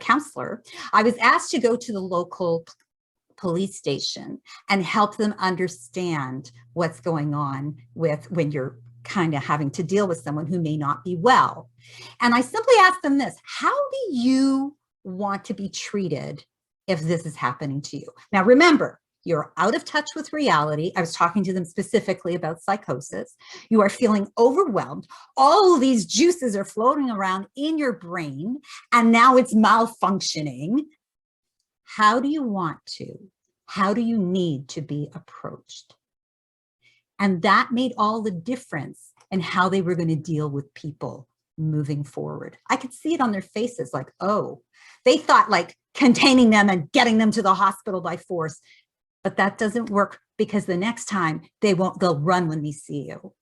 Speaker 5: counselor, I was asked to go to the local police station and help them understand what's going on when you're kind of having to deal with someone who may not be well. And I simply asked them this: how do you want to be treated if this is happening to you? Now, remember, you're out of touch with reality. I was talking to them specifically about psychosis. You are feeling overwhelmed. All of these juices are floating around in your brain, and now it's malfunctioning. How do you want to? How do you need to be approached? And that made all the difference in how they were going to deal with people moving forward. I could see it on their faces, like, oh, they thought like containing them and getting them to the hospital by force. But that doesn't work, because the next time they'll run when they see you.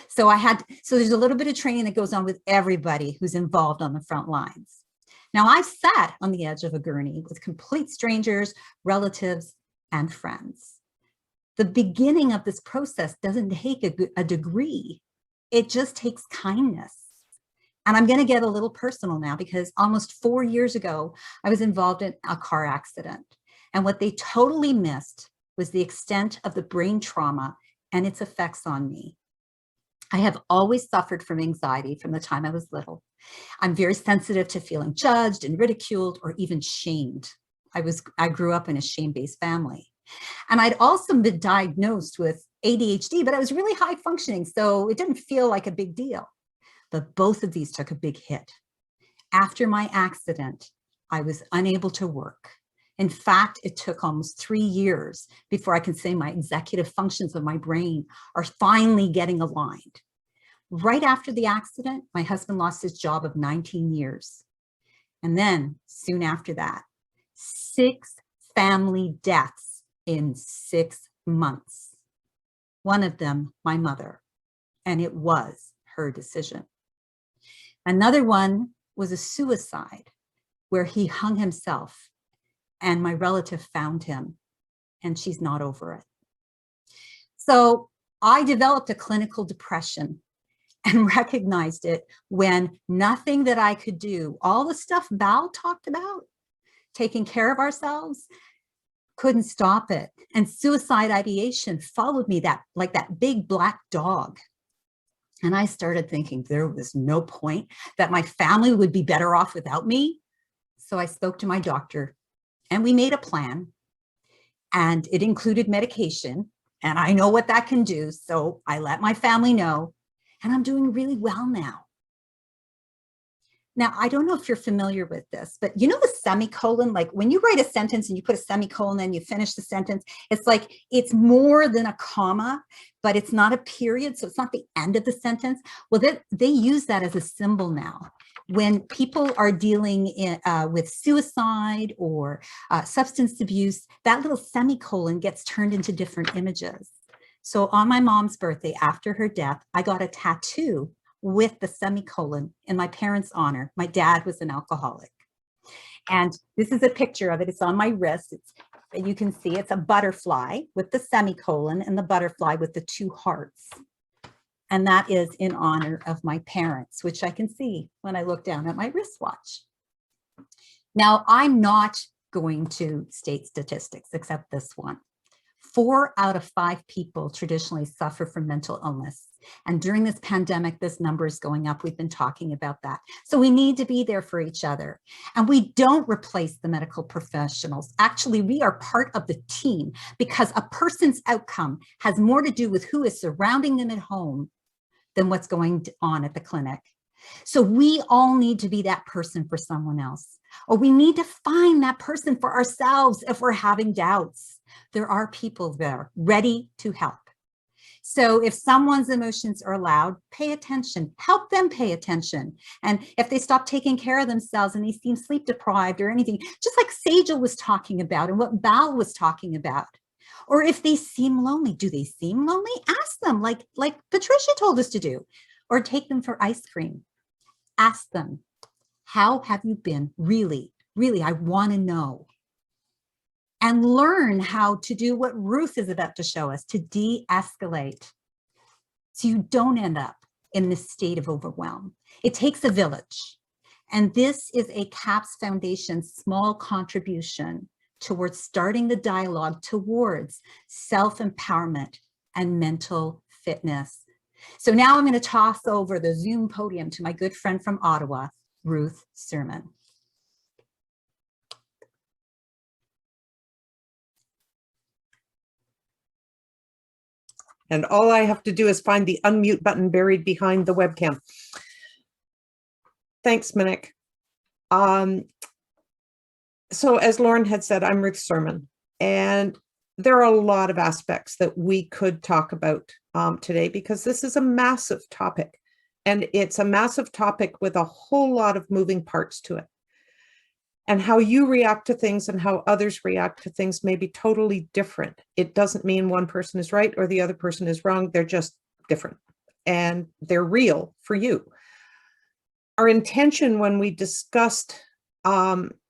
Speaker 5: So there's a little bit of training that goes on with everybody who's involved on the front lines. Now, I've sat on the edge of a gurney with complete strangers, relatives, and friends. The beginning of this process doesn't take a degree. It just takes kindness. And I'm going to get a little personal now, because almost 4 years ago, I was involved in a car accident. And what they totally missed was the extent of the brain trauma and its effects on me. I have always suffered from anxiety from the time I was little. I'm very sensitive to feeling judged and ridiculed or even shamed. I grew up in a shame-based family. And I'd also been diagnosed with ADHD, but I was really high functioning, so it didn't feel like a big deal. But both of these took a big hit. After my accident, I was unable to work. In fact, it took almost 3 years before I can say my executive functions of my brain are finally getting aligned. Right after the accident, my husband lost his job of 19 years. And then soon after that, 6 family deaths in 6 months. One of them, my mother, and it was her decision. Another one was a suicide where he hung himself and my relative found him, and she's not over it. So I developed a clinical depression and recognized it when nothing that I could do, all the stuff Val talked about, taking care of ourselves, couldn't stop it. And suicide ideation followed me like that big black dog. And I started thinking there was no point, that my family would be better off without me. So I spoke to my doctor and we made a plan, and it included medication. And I know what that can do. So I let my family know, and I'm doing really well now. Now, I don't know if you're familiar with this, but you know the semicolon, like when you write a sentence and you put a semicolon and you finish the sentence, it's like it's more than a comma, but it's not a period. So it's not the end of the sentence. Well, they use that as a symbol now. When people are dealing with suicide or substance abuse, that little semicolon gets turned into different images. So on my mom's birthday, after her death, I got a tattoo with the semicolon in my parents' honor. My dad was an alcoholic. And this is a picture of it. It's on my wrist. You can see it's a butterfly with the semicolon and the butterfly with the 2 hearts. And that is in honor of my parents, which I can see when I look down at my wristwatch. Now, I'm not going to state statistics except this one. 4 out of 5 people traditionally suffer from mental illness. And during this pandemic, this number is going up. We've been talking about that. So we need to be there for each other. And we don't replace the medical professionals. Actually, we are part of the team, because a person's outcome has more to do with who is surrounding them at home than what's going on at the clinic. So we all need to be that person for someone else, or we need to find that person for ourselves if we're having doubts. There are people there ready to help. So if someone's emotions are loud, pay attention, help them pay attention. And if they stop taking care of themselves and they seem sleep deprived or anything, just like Sagel was talking about and what Val was talking about. Or if they seem lonely, do they seem lonely? Ask them, like Patricia told us to do, or take them for ice cream. Ask them, how have you been? Really, I want to know. And learn how to do what Ruth is about to show us, to de-escalate, so you don't end up in this state of overwhelm. It takes a village. And this is a CAPS Foundation small contribution towards starting the dialogue towards self-empowerment and mental fitness. So now I'm going to toss over the Zoom podium to my good friend from Ottawa, Ruth Sermon.
Speaker 6: And all I have to do is find the unmute button buried behind the webcam. Thanks, Minik. So as Lauren had said, I'm Ruth Sermon, and there are a lot of aspects that we could talk about today, because this is a massive topic, and it's a massive topic with a whole lot of moving parts to it. And how you react to things and how others react to things may be totally different. It doesn't mean one person is right or the other person is wrong. They're just different, and they're real for you. Our intention when we discussed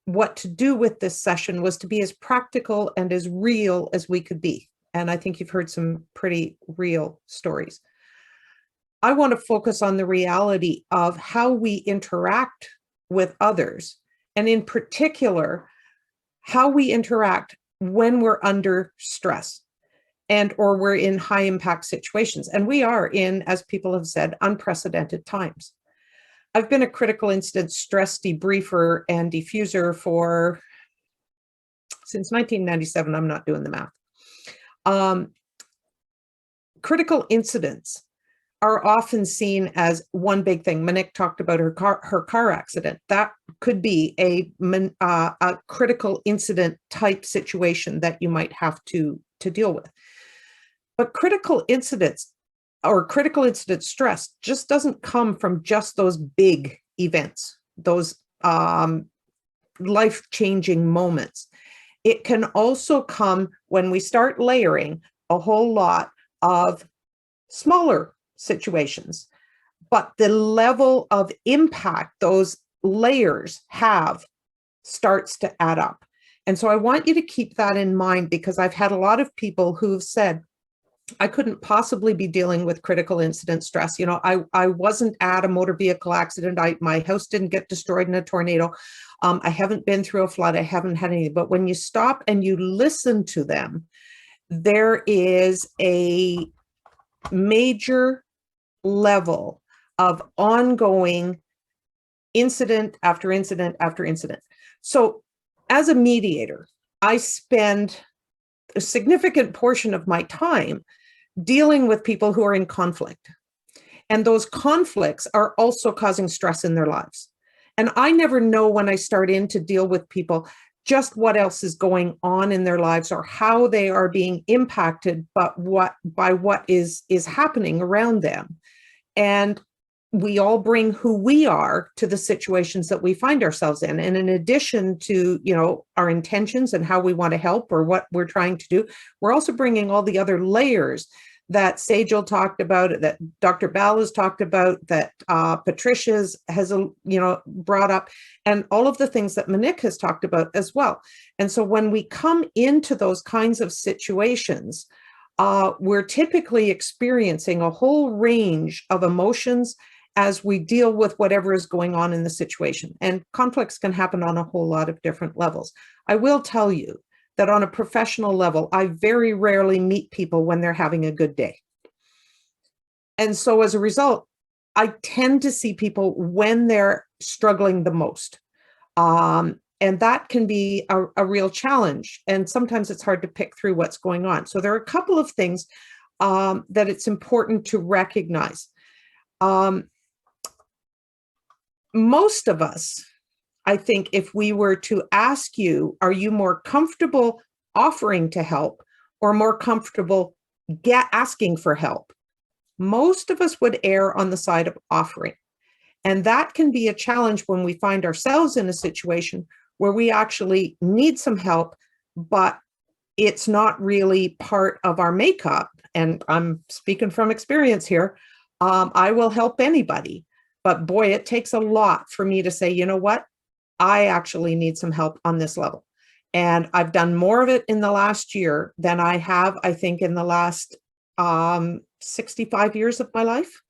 Speaker 6: what to do with this session was to be as practical and as real as we could be. And I think you've heard some pretty real stories. I want to focus on the reality of how we interact with others, and in particular, how we interact when we're under stress and or we're in high impact situations. And we are in, as people have said, unprecedented times. I've been a critical incident stress debriefer and diffuser for since 1997, I'm not doing the math. Critical incidents are often seen as one big thing. Monique talked about her car accident. That could be a critical incident type situation that you might have to deal with. But critical incidents or critical incident stress just doesn't come from just those big events, those life-changing moments. It can also come when we start layering a whole lot of smaller situations, but the level of impact those layers have starts to add up. And so I want you to keep that in mind, because I've had a lot of people who've said, I couldn't possibly be dealing with critical incident stress. You know, I wasn't at a motor vehicle accident. My house didn't get destroyed in a tornado. I haven't been through a flood. I haven't had anything. But when you stop and you listen to them, there is a major level of ongoing incident after incident after incident. So as a mediator, I spend a significant portion of my time dealing with people who are in conflict. And those conflicts are also causing stress in their lives. And I never know when I start in to deal with people just what else is going on in their lives or how they are being impacted by what is happening around them. And we all bring who we are to the situations that we find ourselves in. And in addition to, you know, our intentions and how we want to help or what we're trying to do, we're also bringing all the other layers that Sagel talked about, that Dr. Bell has talked about, that Patricia has brought up, and all of the things that Monique has talked about as well. And so when we come into those kinds of situations, we're typically experiencing a whole range of emotions as we deal with whatever is going on in the situation. And conflicts can happen on a whole lot of different levels. I will tell you that on a professional level, I very rarely meet people when they're having a good day. And so as a result, I tend to see people when they're struggling the most. And that can be a real challenge. And sometimes it's hard to pick through what's going on. So there are a couple of things that it's important to recognize. Most of us, I think, if we were to ask you, are you more comfortable offering to help or more comfortable asking for help? Most of us would err on the side of offering. And that can be a challenge when we find ourselves in a situation where we actually need some help, but it's not really part of our makeup. And I'm speaking from experience here. I will help anybody, but boy, it takes a lot for me to say, you know what? I actually need some help on this level. And I've done more of it in the last year than I have, I think, in the last 65 years of my life.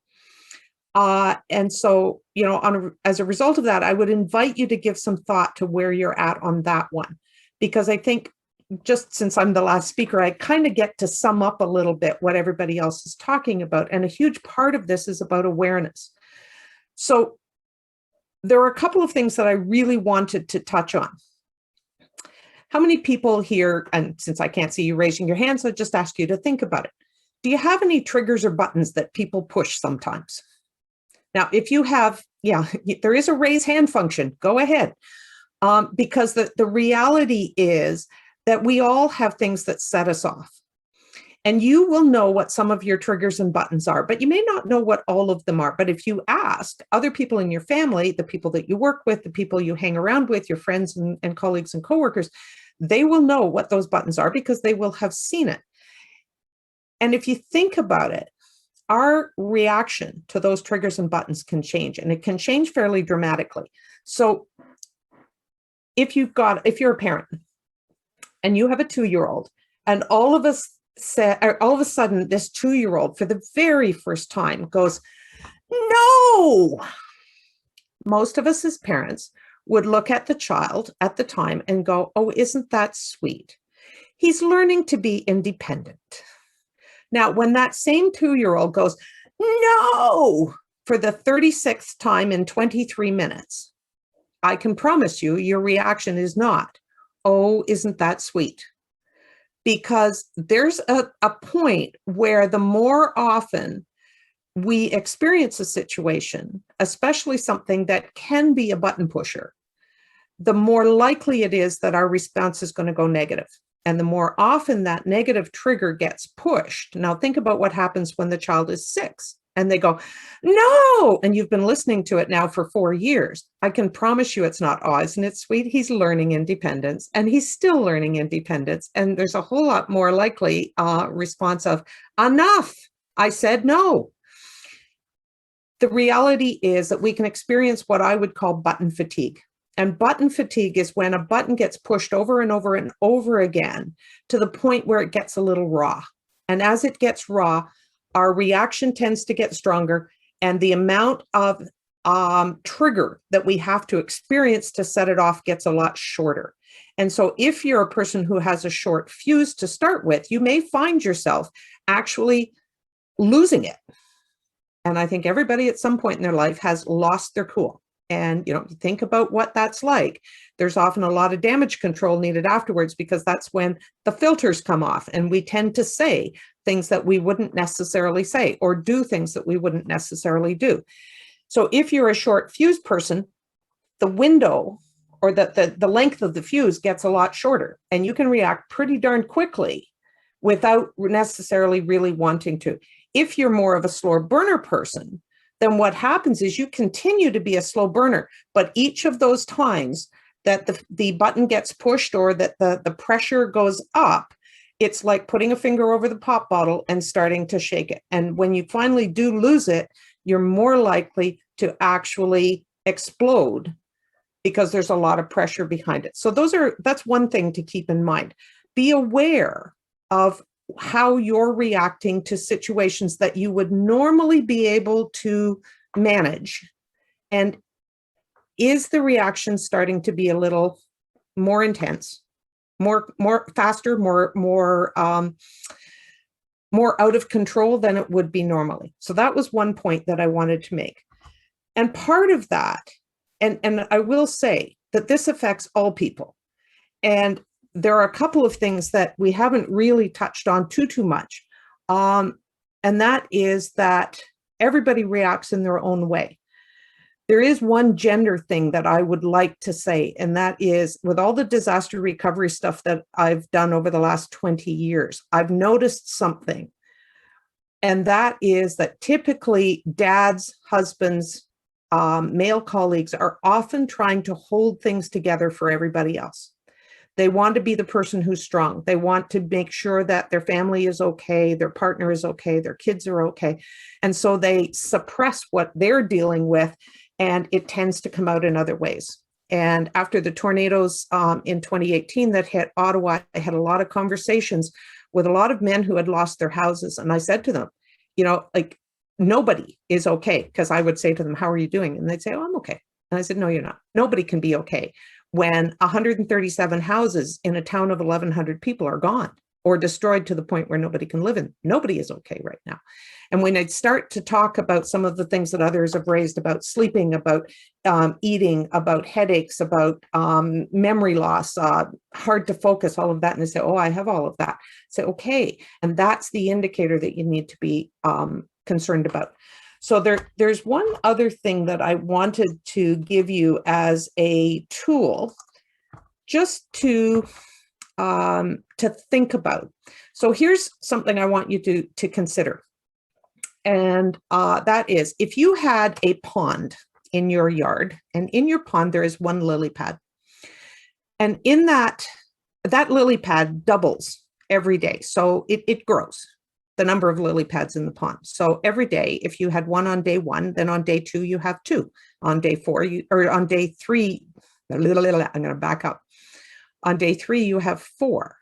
Speaker 6: And so, you know, as a result of that, I would invite you to give some thought to where you're at on that one, because I think just since I'm the last speaker, I kind of get to sum up a little bit what everybody else is talking about. And a huge part of this is about awareness. So there are a couple of things that I really wanted to touch on. How many people here, and since I can't see you raising your hands, I'll just ask you to think about it. Do you have any triggers or buttons that people push sometimes? Now, if you have, yeah, there is a raise hand function. Go ahead. Because the reality is that we all have things that set us off. And you will know what some of your triggers and buttons are, but you may not know what all of them are. But if you ask other people in your family, the people that you work with, the people you hang around with, your friends and colleagues and coworkers, they will know what those buttons are because they will have seen it. And if you think about it, our reaction to those triggers and buttons can change, and it can change fairly dramatically. So if you're a parent and you have a 2-year-old, and all of a sudden this 2-year-old for the very first time goes, no, most of us as parents would look at the child at the time and go, oh, isn't that sweet? He's learning to be independent. Now, when that same 2-year-old goes, no, for the 36th time in 23 minutes, I can promise you your reaction is not, oh, isn't that sweet? Because there's a point where the more often we experience a situation, especially something that can be a button pusher, the more likely it is that our response is going to go negative. And the more often that negative trigger gets pushed. Now think about what happens when the child is 6 and they go, no, and you've been listening to it now for 4 years. I can promise you it's not, oh, isn't it sweet? He's learning independence, and he's still learning independence. And there's a whole lot more likely response of, enough, I said no. The reality is that we can experience what I would call button fatigue. And button fatigue is when a button gets pushed over and over and over again to the point where it gets a little raw. And as it gets raw, our reaction tends to get stronger, and the amount of trigger that we have to experience to set it off gets a lot shorter. And so if you're a person who has a short fuse to start with, you may find yourself actually losing it. And I think everybody at some point in their life has lost their cool. And, you know, think about what that's like. There's often a lot of damage control needed afterwards, because that's when the filters come off and we tend to say things that we wouldn't necessarily say, or do things that we wouldn't necessarily do. So if you're a short fuse person, the window or the length of the fuse gets a lot shorter, and you can react pretty darn quickly without necessarily really wanting to. If you're more of a slower burner person, then what happens is you continue to be a slow burner, but each of those times that the button gets pushed or that the pressure goes up, it's like putting a finger over the pop bottle and starting to shake it. And when you finally do lose it, you're more likely to actually explode because there's a lot of pressure behind it. So that's one thing to keep in mind. Be aware of how you're reacting to situations that you would normally be able to manage. And is the reaction starting to be a little more intense, more faster, more out of control than it would be normally? So that was one point that I wanted to make. And part of that, and I will say that this affects all people. And there are a couple of things that we haven't really touched on too much. And that is that everybody reacts in their own way. There is one gender thing that I would like to say, and that is, with all the disaster recovery stuff that I've done over the last 20 years, I've noticed something. And that is that typically dads, husbands, male colleagues are often trying to hold things together for everybody else. They want to be the person who's strong. They want to make sure that their family is okay, their partner is okay, their kids are okay. And so they suppress what they're dealing with, and it tends to come out in other ways. And after the tornadoes in 2018 that hit Ottawa, I had a lot of conversations with a lot of men who had lost their houses. And I said to them, you know, like, nobody is okay. Because I would say to them, how are you doing? And they'd say, oh, I'm okay. And I said, no, you're not. Nobody can be okay when 137 houses in a town of 1,100 people are gone or destroyed to the point where nobody can live in. Nobody is okay right now. And when I start to talk about some of the things that others have raised about sleeping, about eating, about headaches, about memory loss, hard to focus, all of that, and they say, oh, I have all of that. Say, okay. And that's the indicator that you need to be concerned about. So there's one other thing that I wanted to give you as a tool, just to think about. So here's something I want you to consider. And that is, if you had a pond in your yard, and in your pond there is one lily pad, and in that lily pad doubles every day. So it grows, the number of lily pads in the pond. So every day, if you had one on day 1, then on day 2, you have 2. On day 4, or on day 3, I'm going to back up. On day 3, you have 4.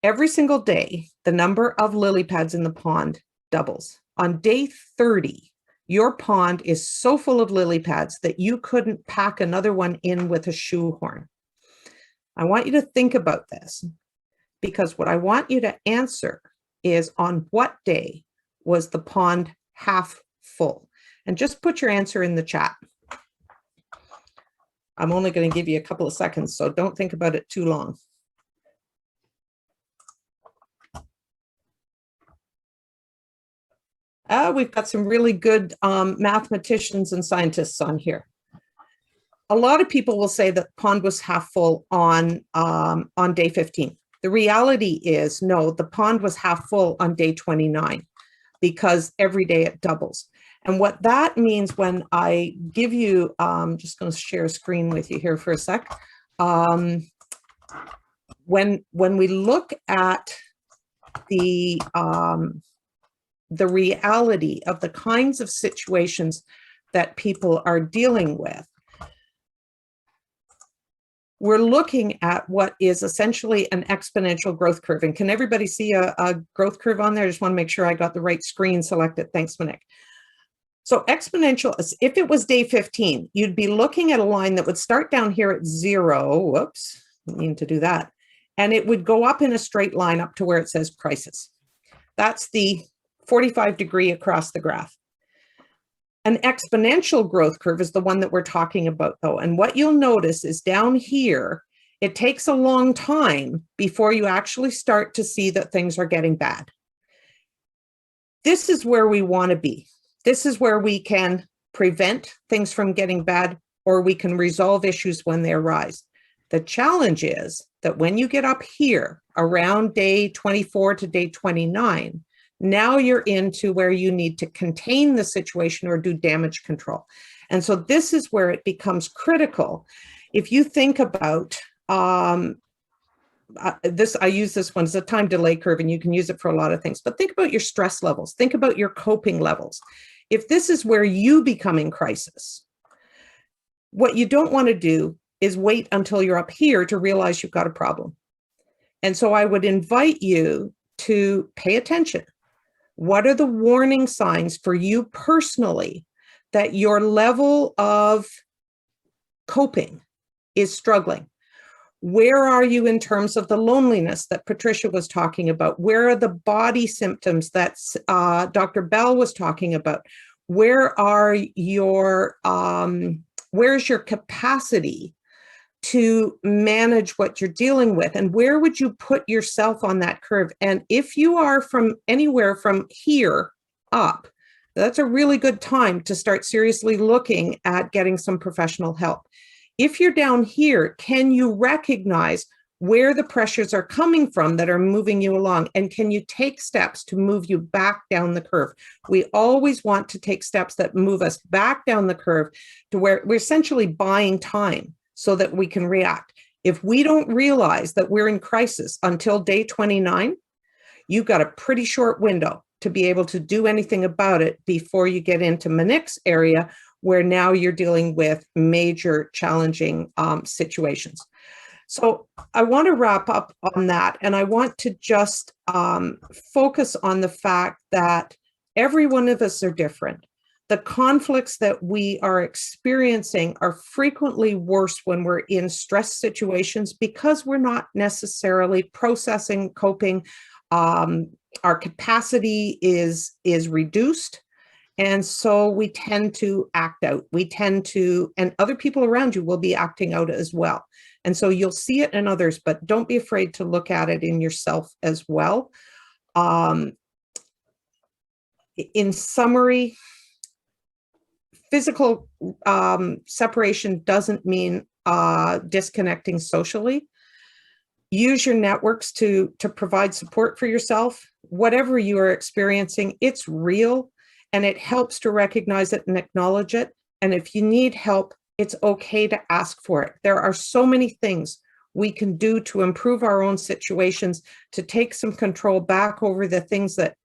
Speaker 6: Every single day, the number of lily pads in the pond doubles. On day 30, your pond is so full of lily pads that you couldn't pack another one in with a shoehorn. I want you to think about this, because what I want you to answer is, on what day was the pond half full? And just put your answer in the chat. I'm only going to give you a couple of seconds, so don't think about it too long. We've got some really good mathematicians and scientists on here. A lot of people will say that the pond was half full on day 15. The reality is, no, the pond was half full on day 29 because every day it doubles. And what that means when I give you, I'm just going to share a screen with you here for a sec. When we look at the reality of the kinds of situations that people are dealing with, we're looking at what is essentially an exponential growth curve. And can everybody see a growth curve on there? I just want to make sure I got the right screen selected. Thanks, Monique. So exponential, if it was day 15, you'd be looking at a line that would start down here at 0. Whoops, didn't mean to do that. And it would go up in a straight line up to where it says crisis. That's the 45-degree across the graph. An exponential growth curve is the one that we're talking about, though. And what you'll notice is down here, it takes a long time before you actually start to see that things are getting bad. This is where we want to be. This is where we can prevent things from getting bad, or we can resolve issues when they arise. The challenge is that when you get up here around day 24 to day 29, now you're into where you need to contain the situation or do damage control. And so this is where it becomes critical. If you think about this, I use this one as a time delay curve, and you can use it for a lot of things, but think about your stress levels. Think about your coping levels. If this is where you become in crisis, what you don't want to do is wait until you're up here to realize you've got a problem. And so I would invite you to pay attention. What are the warning signs for you personally that your level of coping is struggling? Where are you in terms of the loneliness that Patricia was talking about? Where are the body symptoms that Dr. Bell was talking about? Where are your, where's your capacity to manage what you're dealing with? And where would you put yourself on that curve? And if you are from anywhere from here up, that's a really good time to start seriously looking at getting some professional help. If you're down here, can you recognize where the pressures are coming from that are moving you along? And can you take steps to move you back down the curve? We always want to take steps that move us back down the curve to where we're essentially buying time so that we can react. If we don't realize that we're in crisis until day 29, you've got a pretty short window to be able to do anything about it before you get into Monique's area, where now you're dealing with major challenging situations. So I want to wrap up on that, and I want to just focus on the fact that every one of us are different. The conflicts that we are experiencing are frequently worse when we're in stress situations because we're not necessarily processing, coping. Our capacity is reduced. And so we tend to act out. We tend to, and other people around you will be acting out as well. And so you'll see it in others, but don't be afraid to look at it in yourself as well. In summary, physical separation doesn't mean disconnecting socially. Use your networks to provide support for yourself. Whatever you are experiencing, it's real, and it helps to recognize it and acknowledge it. And if you need help, it's okay to ask for it. There are so many things we can do to improve our own situations, to take some control back over the things that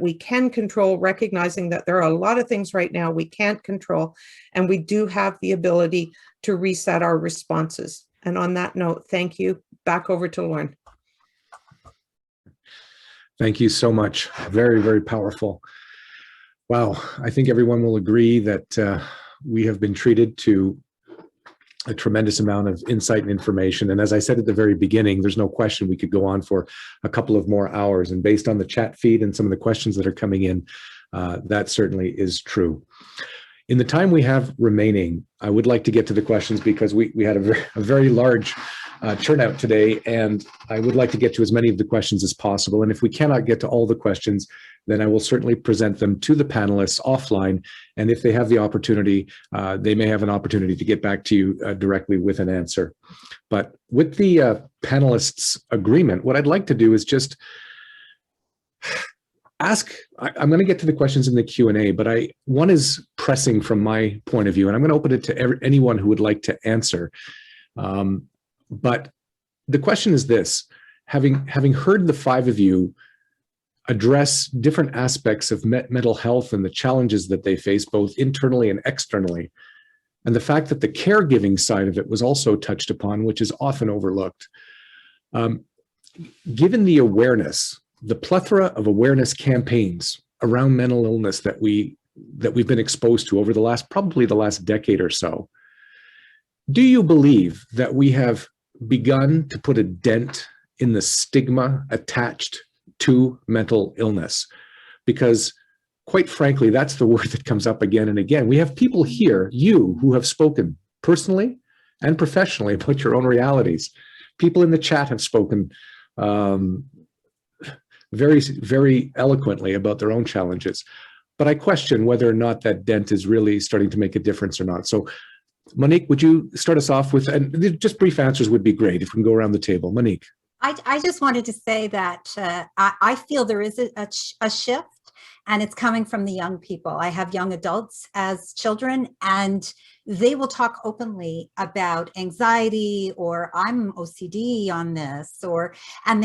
Speaker 6: we can control, recognizing that there are a lot of things right now we can't control, and we do have the ability to reset our responses. And on that note, thank you. Back over to Lauren.
Speaker 1: Thank you so much. Very, very powerful. Wow, I think everyone will agree that we have been treated to a tremendous amount of insight and information. And as I said at the very beginning, there's no question we could go on for a couple of more hours. And based on the chat feed and some of the questions that are coming in, that certainly is true. In the time we have remaining, I would like to get to the questions because we had a very large turnout today, and I would like to get to as many of the questions as possible. And if we cannot get to all the questions, then I will certainly present them to the panelists offline. And if they have the opportunity, they may have an opportunity to get back to you directly with an answer. But with the panelists' agreement, what I'd like to do is just ask, I'm going to get to the questions in the Q&A, but one is pressing from my point of view, and I'm going to open it to anyone who would like to answer. But the question is this: having heard the five of you address different aspects of mental health and the challenges that they face both internally and externally, and the fact that the caregiving side of it was also touched upon, which is often overlooked, given the awareness, the plethora of awareness campaigns around mental illness that we've been exposed to over probably the last decade or so, do you believe that we have begun to put a dent in the stigma attached to mental illness? Because quite frankly, that's the word that comes up again and again. We have people here, you, who have spoken personally and professionally about your own realities. People in the chat have spoken very, very eloquently about their own challenges. But I question whether or not that dent is really starting to make a difference or not. So Monique, would you start us off with, and just brief answers would be great if we can go around the table. Monique.
Speaker 5: I just wanted to say that I feel there is a shift, and it's coming from the young people. I have young adults as children, and they will talk openly about anxiety, or I'm OCD on this, and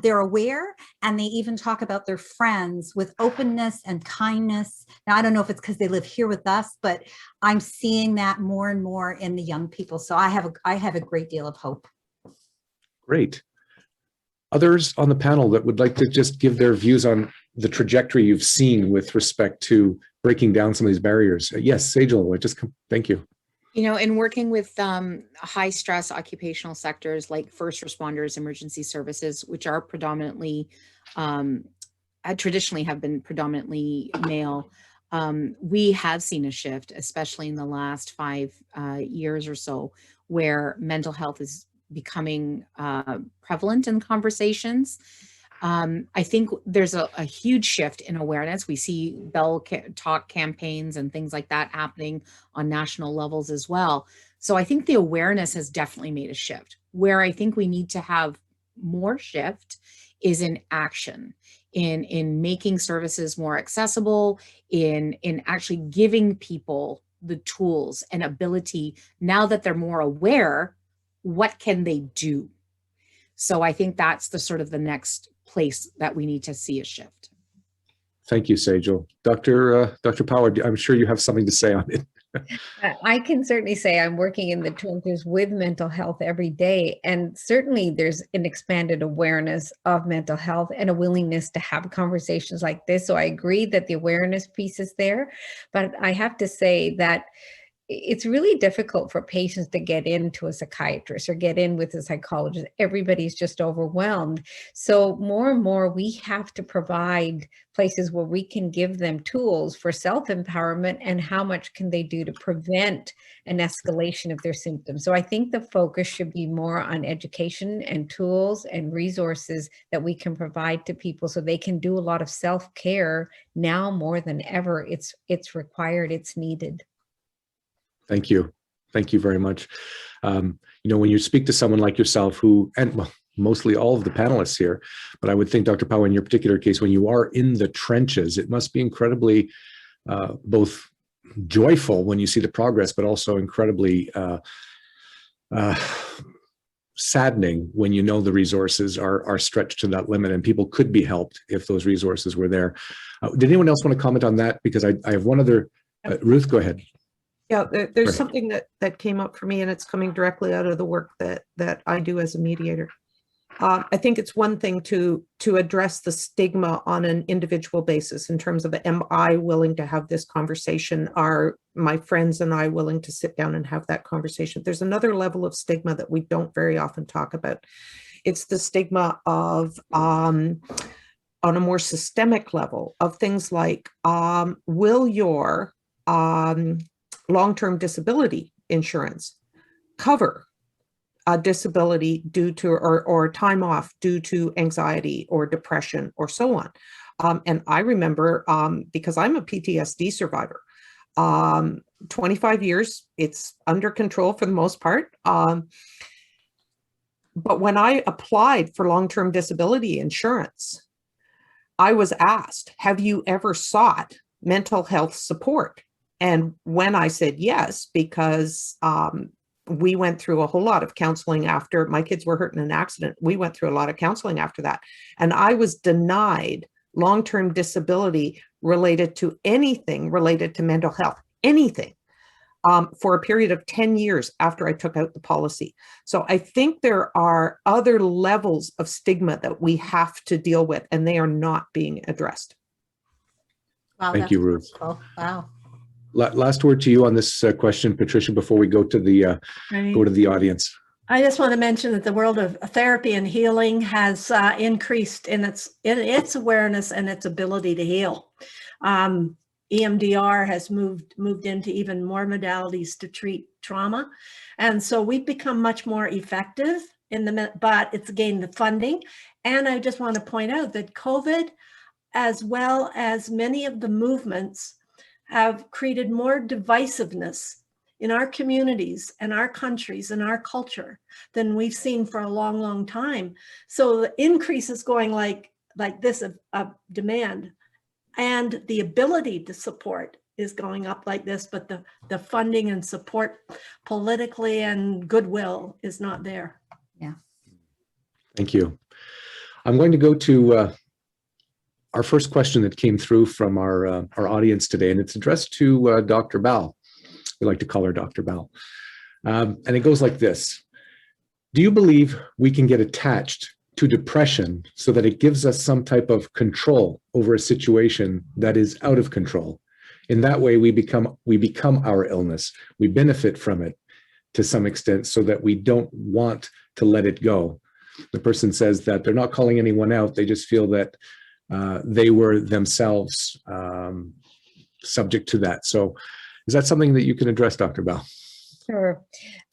Speaker 5: they're aware, and they even talk about their friends with openness and kindness. Now, I don't know if it's because they live here with us, but I'm seeing that more and more in the young people. So I have a great deal of hope.
Speaker 1: Great. Others on the panel that would like to just give their views on the trajectory you've seen with respect to breaking down some of these barriers. Yes, Sagel, thank you.
Speaker 2: You know, in working with high stress occupational sectors like first responders, emergency services, which are predominantly, traditionally have been predominantly male, we have seen a shift, especially in the last 5 years or so, where mental health is becoming prevalent in conversations. I think there's a huge shift in awareness. We see Bell Talk campaigns and things like that happening on national levels as well. So I think the awareness has definitely made a shift. Where I think we need to have more shift is in action, in making services more accessible, in actually giving people the tools and ability, now that they're more aware, what can they do? So I think that's the sort of the next place that we need to see a shift.
Speaker 1: Thank you, Sagel. Dr. Power, I'm sure you have something to say on it.
Speaker 3: I can certainly say I'm working in the trenches with mental health every day. And certainly there's an expanded awareness of mental health and a willingness to have conversations like this. So I agree that the awareness piece is there. But I have to say that it's really difficult for patients to get into a psychiatrist or get in with a psychologist. Everybody's just overwhelmed. So more and more, we have to provide places where we can give them tools for self-empowerment and how much can they do to prevent an escalation of their symptoms. So I think the focus should be more on education and tools and resources that we can provide to people so they can do a lot of self-care now more than ever. It's required, it's needed.
Speaker 1: Thank you. Thank you very much. You know, when you speak to someone like yourself who, and well, mostly all of the panelists here, but I would think, Dr. Powell, in your particular case, when you are in the trenches, it must be incredibly both joyful when you see the progress, but also incredibly saddening when you know the resources are stretched to that limit and people could be helped if those resources were there. Did anyone else want to comment on that? Because I have one other, Ruth, go ahead.
Speaker 6: Yeah, there's something that came up for me, and it's coming directly out of the work that I do as a mediator. I think it's one thing to address the stigma on an individual basis in terms of, am I willing to have this conversation? Are my friends and I willing to sit down and have that conversation? There's another level of stigma that we don't very often talk about. It's the stigma of, on a more systemic level, of things like, will your long-term disability insurance cover a disability due to or time off due to anxiety or depression or so on. And I remember, because I'm a PTSD survivor, 25 years, it's under control for the most part. But when I applied for long-term disability insurance, I was asked, have you ever sought mental health support? And when I said yes, because we went through a whole lot of counseling after my kids were hurt in an accident, we went through a lot of counseling after that. And I was denied long-term disability related to anything related to mental health, anything, for a period of 10 years after I took out the policy. So I think there are other levels of stigma that we have to deal with, and they are not being addressed.
Speaker 5: Wow,
Speaker 1: Thank you, Ruth.
Speaker 5: wonderful. Wow.
Speaker 1: Last word to you on this question, Patricia, before we go to the audience.
Speaker 4: I just want to mention that the world of therapy and healing has increased in its awareness and its ability to heal. EMDR has moved into even more modalities to treat trauma. And so we've become much more effective but it's again the funding. And I just want to point out that COVID, as well as many of the movements, have created more divisiveness in our communities and our countries and our culture than we've seen for a long, long time. So the increase is going like this of demand, and the ability to support is going up like this, but the funding and support politically and goodwill is not there.
Speaker 5: Yeah.
Speaker 1: Thank you. I'm going to go to our first question that came through from our audience today, and it's addressed to Dr. Bell. We like to call her Dr. Bell. And it goes like this. Do you believe we can get attached to depression so that it gives us some type of control over a situation that is out of control? In that way, we become our illness. We benefit from it to some extent so that we don't want to let it go. The person says that they're not calling anyone out. They just feel that they were themselves subject to that. So is that something that you can address, Dr. Bell?
Speaker 3: Sure.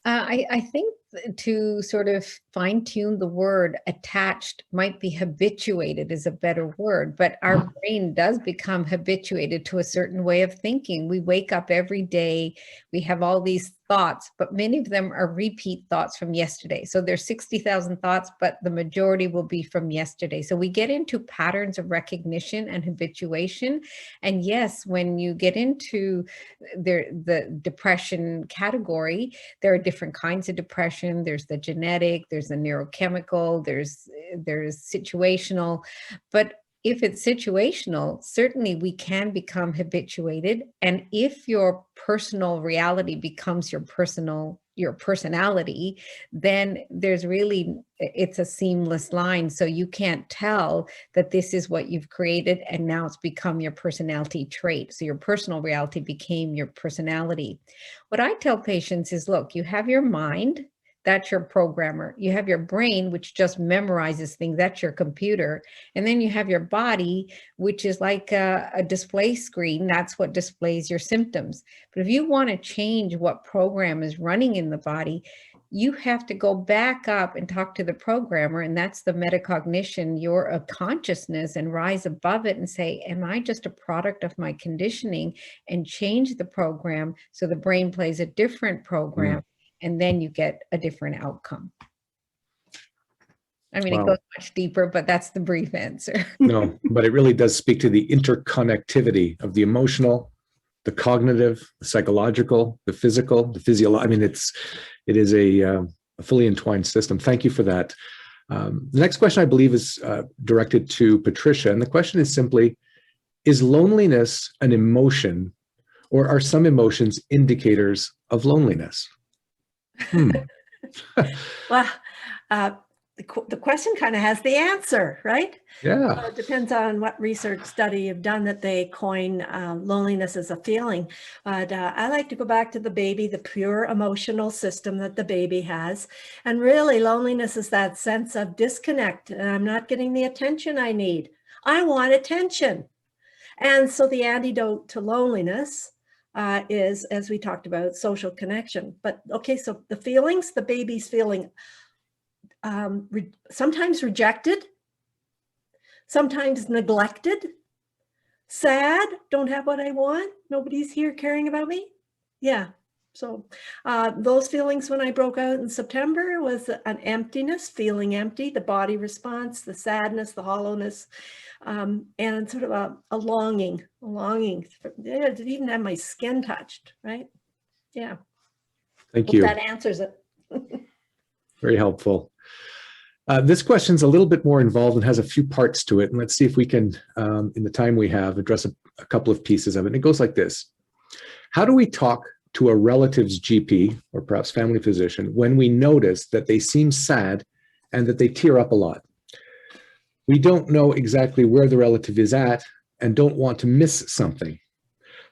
Speaker 3: I think to sort of fine tune the word attached might be habituated is a better word, but our brain does become habituated to a certain way of thinking. We wake up every day, we have all these thoughts, but many of them are repeat thoughts from yesterday. So there's 60,000 thoughts, but the majority will be from yesterday. So we get into patterns of recognition and habituation. And yes, when you get into the depression category, there are different kinds of depression. There's the genetic, there's the neurochemical, there's situational. But if it's situational, certainly we can become habituated. And if your personal reality becomes your personality, then it's a seamless line. So you can't tell that this is what you've created and now it's become your personality trait. So your personal reality became your personality. What I tell patients is, look, you have your mind. That's your programmer. You have your brain, which just memorizes things. That's your computer. And then you have your body, which is like a display screen. That's what displays your symptoms. But if you want to change what program is running in the body, you have to go back up and talk to the programmer. And that's the metacognition, your consciousness, and rise above it and say, am I just a product of my conditioning? And change the program so the brain plays a different program. And then you get a different outcome. I mean,
Speaker 1: Wow.
Speaker 3: It goes much deeper, but that's the brief answer.
Speaker 1: No, but it really does speak to the interconnectivity of the emotional, the cognitive, the psychological, the physical, the physiological. I mean, it is a fully entwined system. Thank you for that. The next question, I believe, is directed to Patricia. And the question is simply, is loneliness an emotion, or are some emotions indicators of loneliness?
Speaker 4: Well, the question kind of has the answer, right?
Speaker 1: Yeah.
Speaker 4: So it depends on what research study you've done that they coin loneliness as a feeling. But I like to go back to the baby, the pure emotional system that the baby has. And really, loneliness is that sense of disconnect. And I'm not getting the attention I need. I want attention. And so the antidote to loneliness is, as we talked about, social connection. But okay, so the feelings, the baby's feeling sometimes rejected, sometimes neglected, sad, don't have what I want, nobody's here caring about me. Yeah. So those feelings when I broke out in September was an emptiness, feeling empty, the body response, the sadness, the hollowness, and sort of a longing for, yeah, to even have my skin touched, right? Yeah.
Speaker 1: Thank
Speaker 4: Hope
Speaker 1: you.
Speaker 4: that answers it.
Speaker 1: Very helpful. This question's a little bit more involved and has a few parts to it. And let's see if we can, in the time we have, address a couple of pieces of it. And it goes like this. How do we talk to a relative's GP or perhaps family physician when we notice that they seem sad and that they tear up a lot? We don't know exactly where the relative is at and don't want to miss something.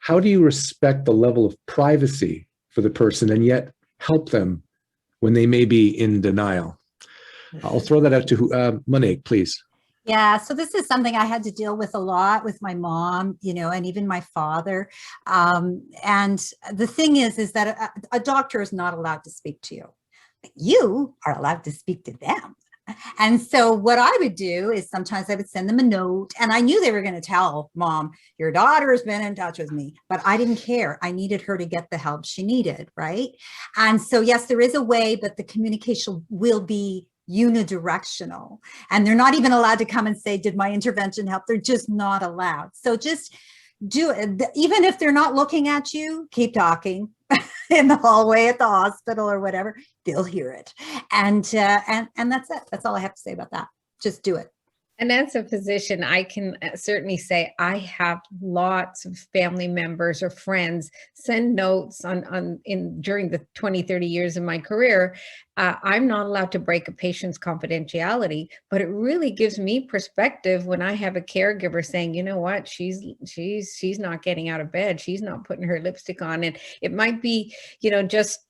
Speaker 1: How do you respect the level of privacy for the person and yet help them when they may be in denial? I'll throw that out to Monique, please.
Speaker 5: Yeah, so this is something I had to deal with a lot with my mom, you know, and even my father. And the thing is that a doctor is not allowed to speak to you, but you are allowed to speak to them. And so what I would do is sometimes I would send them a note, and I knew they were going to tell Mom, your daughter has been in touch with me, but I didn't care. I needed her to get the help she needed, right? And so, yes, there is a way, but the communication will be unidirectional, and they're not even allowed to come and say, did my intervention help? They're just not allowed. So just do it. Even if they're not looking at you, keep talking in the hallway at the hospital or whatever, they'll hear it. And that's it. That's all I have to say about that. Just do it.
Speaker 3: And as a physician, I can certainly say I have lots of family members or friends send notes during the 20, 30 years of my career. I'm not allowed to break a patient's confidentiality, but it really gives me perspective when I have a caregiver saying, you know what, she's not getting out of bed. She's not putting her lipstick on. And it might be, you know, just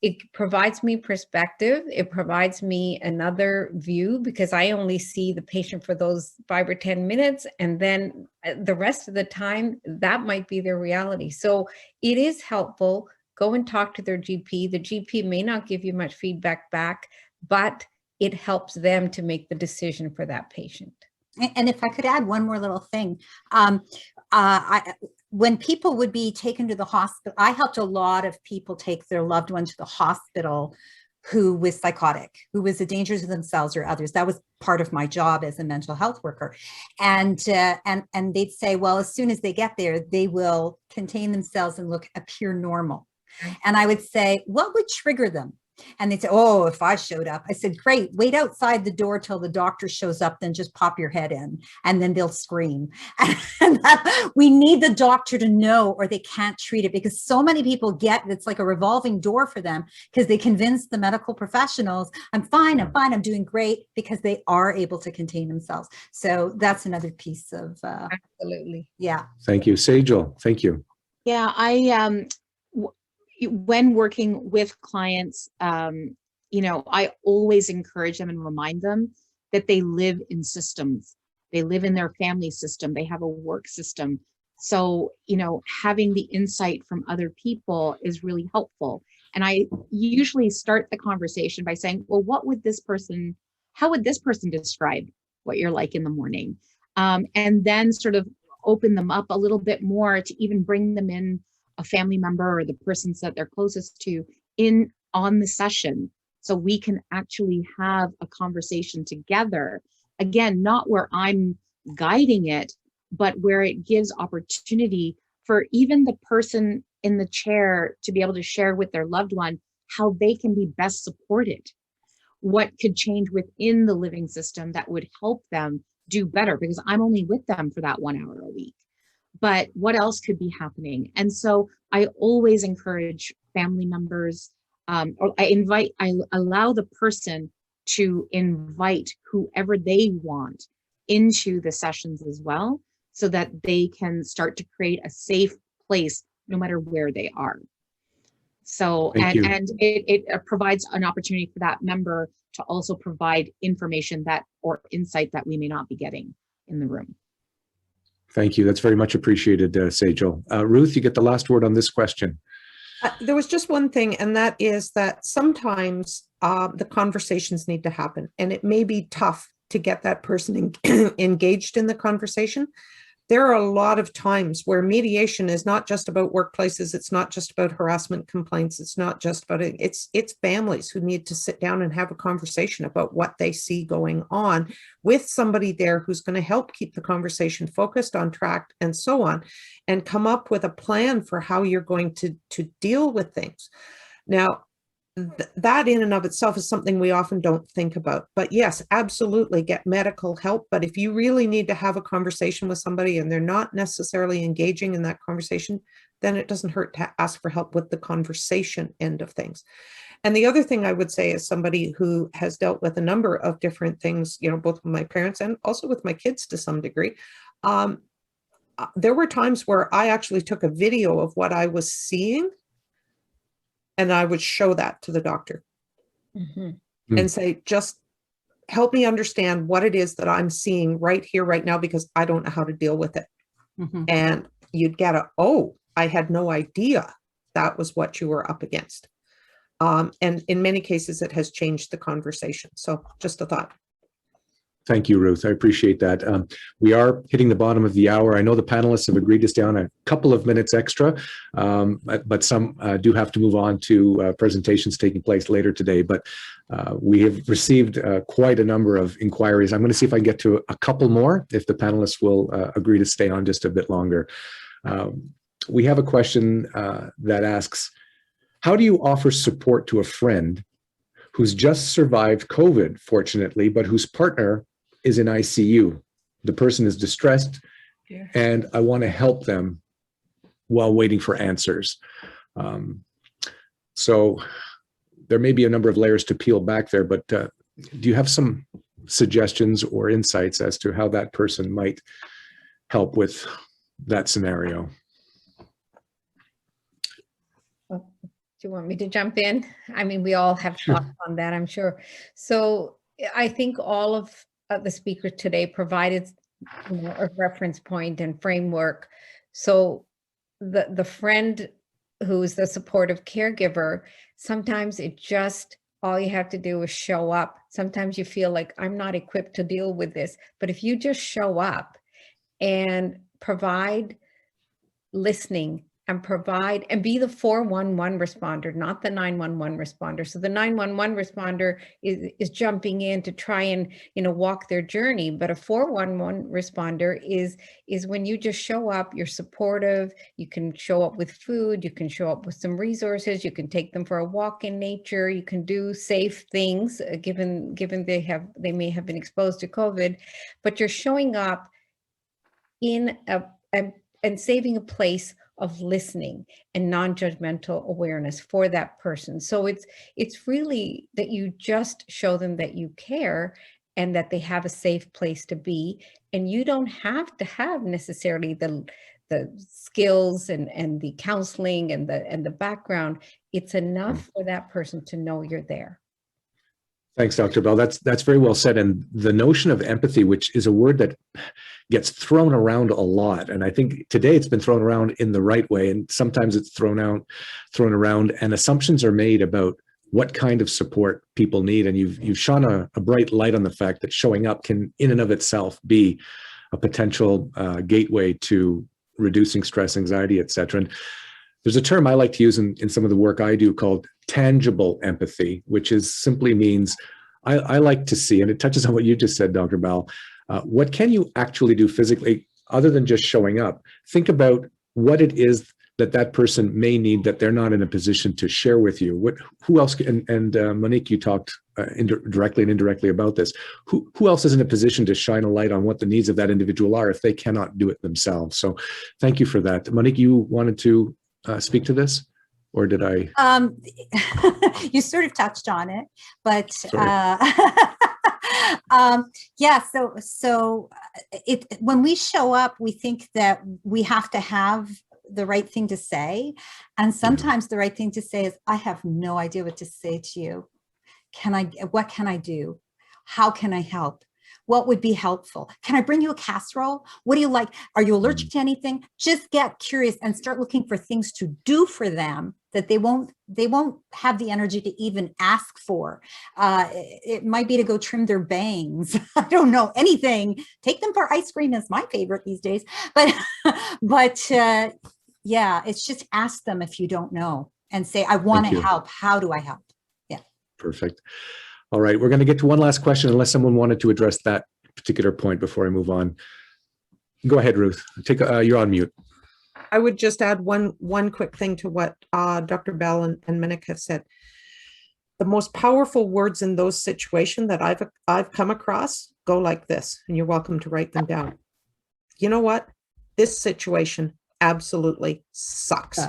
Speaker 3: it provides me perspective. It provides me another view because I only see the patient for those 5 or 10 minutes. And then the rest of the time, that might be their reality. So it is helpful. Go and talk to their GP. The GP may not give you much feedback back, but it helps them to make the decision for that patient.
Speaker 5: And if I could add one more little thing, when people would be taken to the hospital, I helped a lot of people take their loved one to the hospital who was psychotic, who was a danger to themselves or others. That was part of my job as a mental health worker. And they'd say, well, as soon as they get there, they will contain themselves and appear normal. And I would say, what would trigger them? And they'd say, oh, if I showed up. I said, great, wait outside the door till the doctor shows up, then just pop your head in, and then they'll scream. And we need the doctor to know, or they can't treat it, because so many people it's like a revolving door for them, because they convince the medical professionals, I'm fine, I'm doing great, because they are able to contain themselves. So that's another piece of,
Speaker 3: absolutely.
Speaker 5: Yeah.
Speaker 1: Thank you. Sagel, thank you.
Speaker 2: Yeah, when working with clients, you know, I always encourage them and remind them that they live in systems. They live in their family system. They have a work system. So, you know, having the insight from other people is really helpful. And I usually start the conversation by saying, well, how would this person describe what you're like in the morning? And then sort of open them up a little bit more to even bring them in, a family member or the persons that they're closest to, in on the session, so we can actually have a conversation together. Again, not where I'm guiding it, but where it gives opportunity for even the person in the chair to be able to share with their loved one how they can be best supported, what could change within the living system that would help them do better, because I'm only with them for that 1 hour a week. But what else could be happening? And so I always encourage family members, or I allow the person to invite whoever they want into the sessions as well, so that they can start to create a safe place no matter where they are. So, and it provides an opportunity for that member to also provide information or insight that we may not be getting in the room.
Speaker 1: Thank you. That's very much appreciated, Sagel. Ruth, you get the last word on this question.
Speaker 6: There was just one thing, and that is that sometimes the conversations need to happen, and it may be tough to get that person engaged in the conversation. There are a lot of times where mediation is not just about workplaces. It's not just about harassment complaints. It's not just about it. It's families who need to sit down and have a conversation about what they see going on with somebody there who's going to help keep the conversation focused, on track, and so on, and come up with a plan for how you're going to deal with things. Now, that in and of itself is something we often don't think about. But yes, absolutely get medical help. But if you really need to have a conversation with somebody and they're not necessarily engaging in that conversation, then it doesn't hurt to ask for help with the conversation end of things. And the other thing I would say, as somebody who has dealt with a number of different things, you know, both with my parents and also with my kids to some degree, there were times where I actually took a video of what I was seeing, and I would show that to the doctor and say, just help me understand what it is that I'm seeing right here, right now, because I don't know how to deal with it. And you'd get oh, I had no idea that was what you were up against. And in many cases, it has changed the conversation. So just a thought.
Speaker 1: Thank you, Ruth. I appreciate that. We are hitting the bottom of the hour. I know the panelists have agreed to stay on a couple of minutes extra, but some do have to move on to presentations taking place later today. But we have received quite a number of inquiries. I'm going to see if I can get to a couple more, if the panelists will agree to stay on just a bit longer. We have a question that asks, how do you offer support to a friend who's just survived COVID, fortunately, but whose partner is in ICU? The person is distressed, and I want to help them while waiting for answers. So there may be a number of layers to peel back there, but do you have some suggestions or insights as to how that person might help with that scenario?
Speaker 3: Do you want me to jump in? I mean, we all have thoughts on that, I'm sure. So I think all of the speakers today provided, you know, a reference point and framework. So the friend who's the supportive caregiver, sometimes it just, all you have to do is show up. Sometimes you feel like, I'm not equipped to deal with this, but if you just show up and provide listening and provide and be the 411 responder, not the 911 responder. So the 911 responder is jumping in to try and, you know, walk their journey. But a 411 responder is when you just show up, you're supportive, you can show up with food, you can show up with some resources, you can take them for a walk in nature, you can do safe things, given they may have been exposed to COVID, but you're showing up in and saving a place of listening and non-judgmental awareness for that person. So it's really that you just show them that you care and that they have a safe place to be. And you don't have to have necessarily the skills and the counseling and the background. It's enough for that person to know you're there.
Speaker 1: Thanks, Dr. Bell. That's very well said. And the notion of empathy, which is a word that gets thrown around a lot, and I think today it's been thrown around in the right way, and sometimes it's thrown around, and assumptions are made about what kind of support people need. And you've shone a bright light on the fact that showing up can, in and of itself, be a potential gateway to reducing stress, anxiety, etc. And there's a term I like to use in some of the work I do called tangible empathy, which simply means I like to see, and it touches on what you just said, Dr. Bell, what can you actually do physically other than just showing up? Think about what it is that person may need that they're not in a position to share with you. Who else? And Monique, you talked directly and indirectly about this. Who else is in a position to shine a light on what the needs of that individual are if they cannot do it themselves? So thank you for that. Monique, you wanted to speak to this? Or did I?
Speaker 5: You sort of touched on it, but yeah. So when we show up, we think that we have to have the right thing to say, and sometimes the right thing to say is, "I have no idea what to say to you. What can I do? How can I help?" What would be helpful? Can I bring you a casserole? What do you like? Are you allergic to anything? Just get curious and start looking for things to do for them that they won't have the energy to even ask for. It might be to go trim their bangs. I don't know, anything. Take them for ice cream is my favorite these days. But yeah, it's just ask them if you don't know and say, I want to help. How do I help? Yeah. Perfect. All right. We're going to get to one last question unless someone wanted to address that particular point before I move on. Go ahead, Ruth. You're on mute.
Speaker 6: I would just add one quick thing to what Dr. Bell and Minik have said. The most powerful words in those situations that I've come across go like this, and you're welcome to write them down. You know what? This situation absolutely sucks.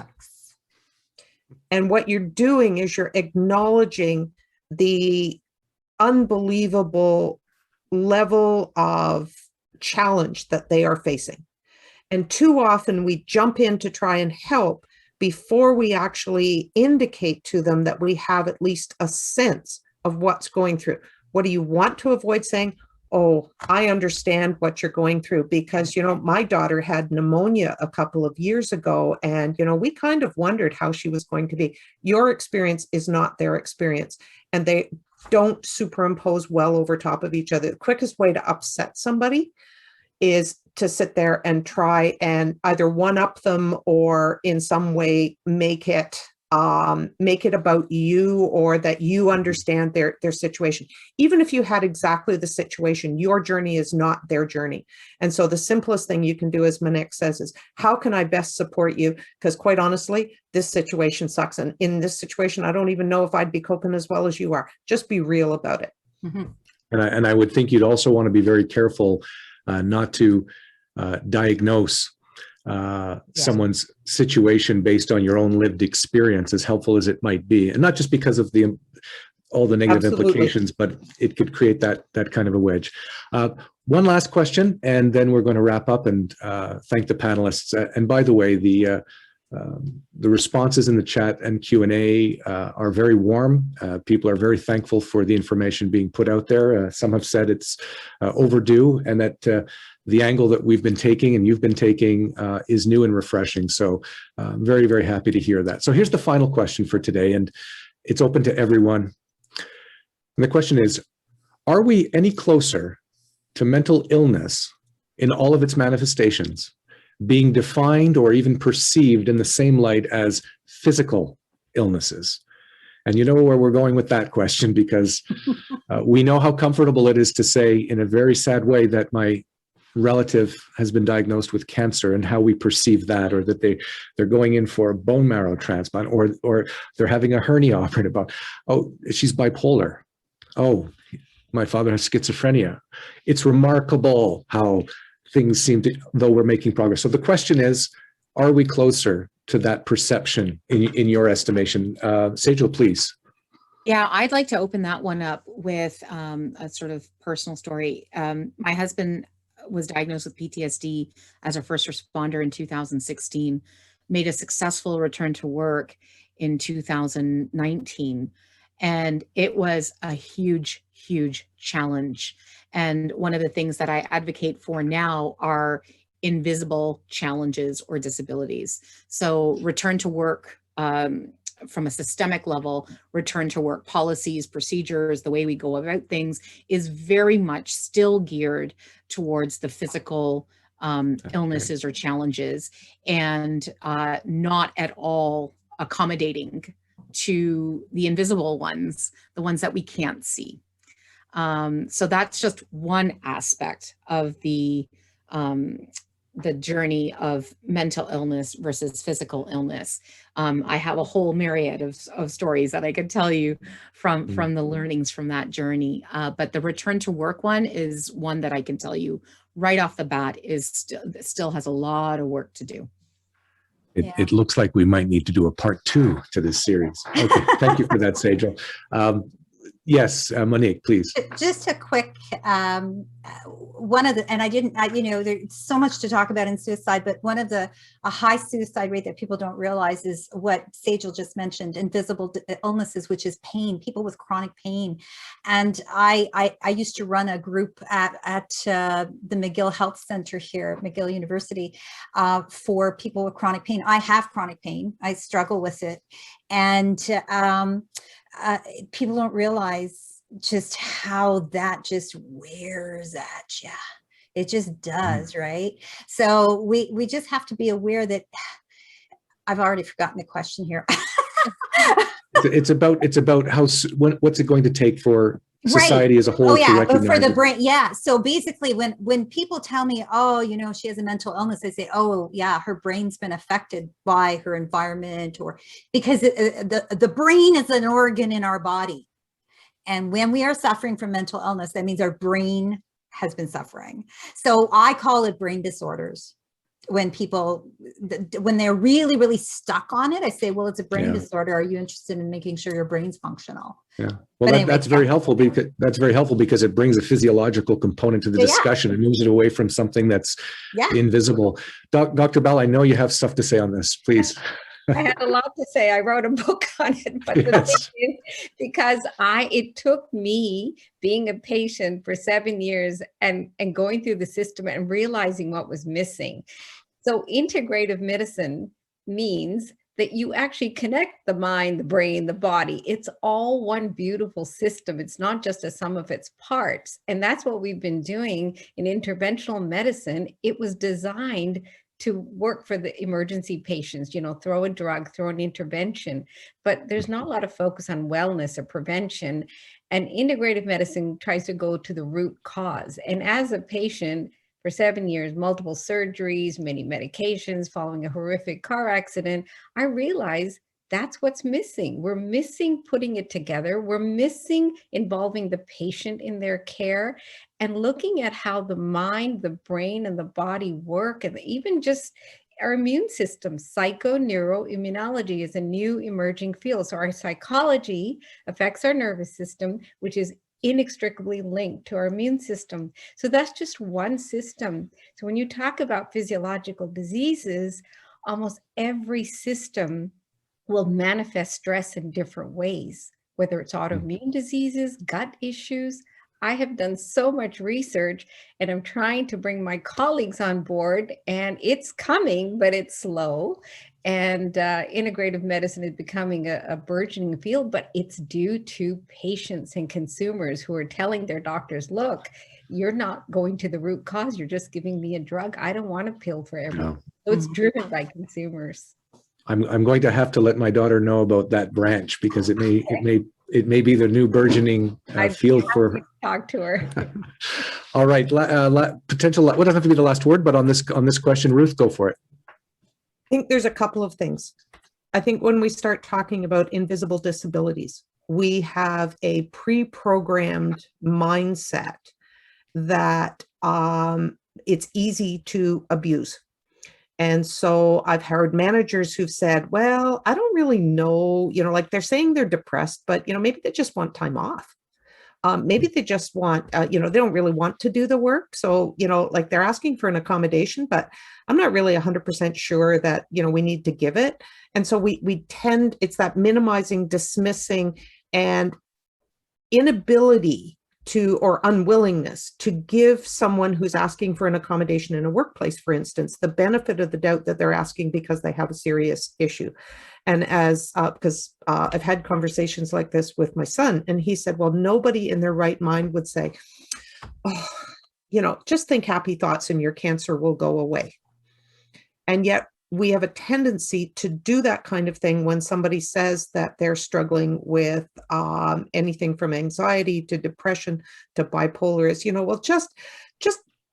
Speaker 6: And what you're doing is you're acknowledging the unbelievable level of challenge that they are facing. And too often we jump in to try and help before we actually indicate to them that we have at least a sense of what's going through. What do you want to avoid saying? Oh, I understand what you're going through because, you know, my daughter had pneumonia a couple of years ago and, you know, we kind of wondered how she was going to be. Your experience is not their experience, and they don't superimpose well over top of each other. The quickest way to upset somebody is to sit there and try and either one-up them or in some way make it about you, or that you understand their situation. Even if you had exactly the situation, your journey is not their journey. And so the simplest thing you can do, as Minik says, is how can I best support you? Because quite honestly, this situation sucks. And in this situation, I don't even know if I'd be coping as well as you are. Just be real about it.
Speaker 5: Mm-hmm.
Speaker 1: And I would think you'd also want to be very careful not to diagnose someone's situation based on your own lived experience, as helpful as it might be, and not just because of all the negative implications, but it could create that kind of a wedge. One last question, and then we're going to wrap up and thank the panelists. And by the way, the responses in the chat and Q&A are very warm. People are very thankful for the information being put out there. Some have said it's overdue, and that the angle that we've been taking and you've been taking is new and refreshing. So I'm very, very happy to hear that. So here's the final question for today, and it's open to everyone. And the question is, are we any closer to mental illness in all of its manifestations being defined or even perceived in the same light as physical illnesses? And you know where we're going with that question, because we know how comfortable it is to say in a very sad way that my relative has been diagnosed with cancer, and how we perceive that, or that they're going in for a bone marrow transplant, or they're having a hernia operated about, oh, she's bipolar. Oh, my father has schizophrenia. It's remarkable how things seem to, though we're making progress. So the question is, are we closer to that perception in your estimation? Sagel, please.
Speaker 2: Yeah, I'd like to open that one up with a sort of personal story. My husband was diagnosed with PTSD as a first responder in 2016, made a successful return to work in 2019. And it was a huge, huge challenge. And one of the things that I advocate for now are invisible challenges or disabilities. So return to work, from a systemic level, return to work policies, procedures, the way we go about things is very much still geared towards the physical illnesses or challenges, and not at all accommodating to the invisible ones, the ones that we can't see. So that's just one aspect of the journey of mental illness versus physical illness. I have a whole myriad of stories that I could tell you from the learnings from that journey. But the return to work one is one that I can tell you right off the bat is still has a lot of work to do.
Speaker 1: It looks like we might need to do a part 2 to this series. Okay, thank you for that, Sagel. Yes, Monique, please.
Speaker 5: Just a quick, one of the, and I didn't, you know, there's so much to talk about in suicide, but one of a high suicide rate that people don't realize is what Sagel just mentioned, invisible illnesses, which is pain, people with chronic pain. And I used to run a group at the McGill Health Center here at McGill University for people with chronic pain. I have chronic pain. I struggle with it. And people don't realize just how that just wears at you. It just does, right? So we just have to be aware that I've already forgotten the question here.
Speaker 1: It's about how what's it going to take for society as a whole to recognize
Speaker 5: for the
Speaker 1: it.
Speaker 5: brain. Yeah. So basically when people tell me, oh, you know, she has a mental illness, I say, oh yeah, her brain's been affected by her environment, or because the brain is an organ in our body. And when we are suffering from mental illness, that means our brain has been suffering. So I call it brain disorders. When people, when they're really, really stuck on it, I say, well, it's a brain disorder. Are you interested in making sure your brain's functional? Yeah.
Speaker 1: Well, anyway, that's very helpful because it brings a physiological component to the discussion and moves it away from something that's invisible. Dr. Bell, I know you have stuff to say on this, please.
Speaker 3: I had a lot to say. I wrote a book on it, but the thing is, because it took me being a patient for 7 years and going through the system and realizing what was missing. So integrative medicine means that you actually connect the mind, the brain, the body. It's all one beautiful system. It's not just a sum of its parts. And that's what we've been doing in interventional medicine. It was designed to work for the emergency patients, you know, throw a drug, throw an intervention, but there's not a lot of focus on wellness or prevention. And integrative medicine tries to go to the root cause. And as a patient for 7 years, multiple surgeries, many medications, following a horrific car accident, I realized that's what's missing. We're missing putting it together. We're missing involving the patient in their care and looking at how the mind, the brain, and the body work, and even just our immune system. Psychoneuroimmunology is a new emerging field. So our psychology affects our nervous system, which is inextricably linked to our immune system. So that's just one system. So when you talk about physiological diseases, almost every system will manifest stress in different ways, whether it's autoimmune diseases, gut issues. I have done so much research and I'm trying to bring my colleagues on board, and it's coming, but it's slow. And integrative medicine is becoming a burgeoning field, but it's due to patients and consumers who are telling their doctors, look, you're not going to the root cause. You're just giving me a drug. I don't want a pill for everyone. No. So it's driven by consumers.
Speaker 1: I'm going to have to let my daughter know about that branch because it may be the new burgeoning field for her.
Speaker 3: Talk to her.
Speaker 1: All right, potential. What doesn't have to be the last word, but on this question, Ruth, go for it.
Speaker 6: I think there's a couple of things. I think when we start talking about invisible disabilities, we have a pre-programmed mindset that it's easy to abuse. And so I've heard managers who've said, well, I don't really know, you know, like they're saying they're depressed, but, you know, maybe they just want time off. Maybe they just want, you know, they don't really want to do the work. So, you know, like they're asking for an accommodation, but I'm not really 100% sure that, you know, we need to give it. And so we tend, it's that minimizing, dismissing, and inability to, or unwillingness to give someone who's asking for an accommodation in a workplace, for instance, the benefit of the doubt that they're asking because they have a serious issue. And as, because I've had conversations like this with my son, and he said, well, nobody in their right mind would say, oh, you know, just think happy thoughts and your cancer will go away. And yet we have a tendency to do that kind of thing when somebody says that they're struggling with anything from anxiety to depression to bipolar. You know, well, just,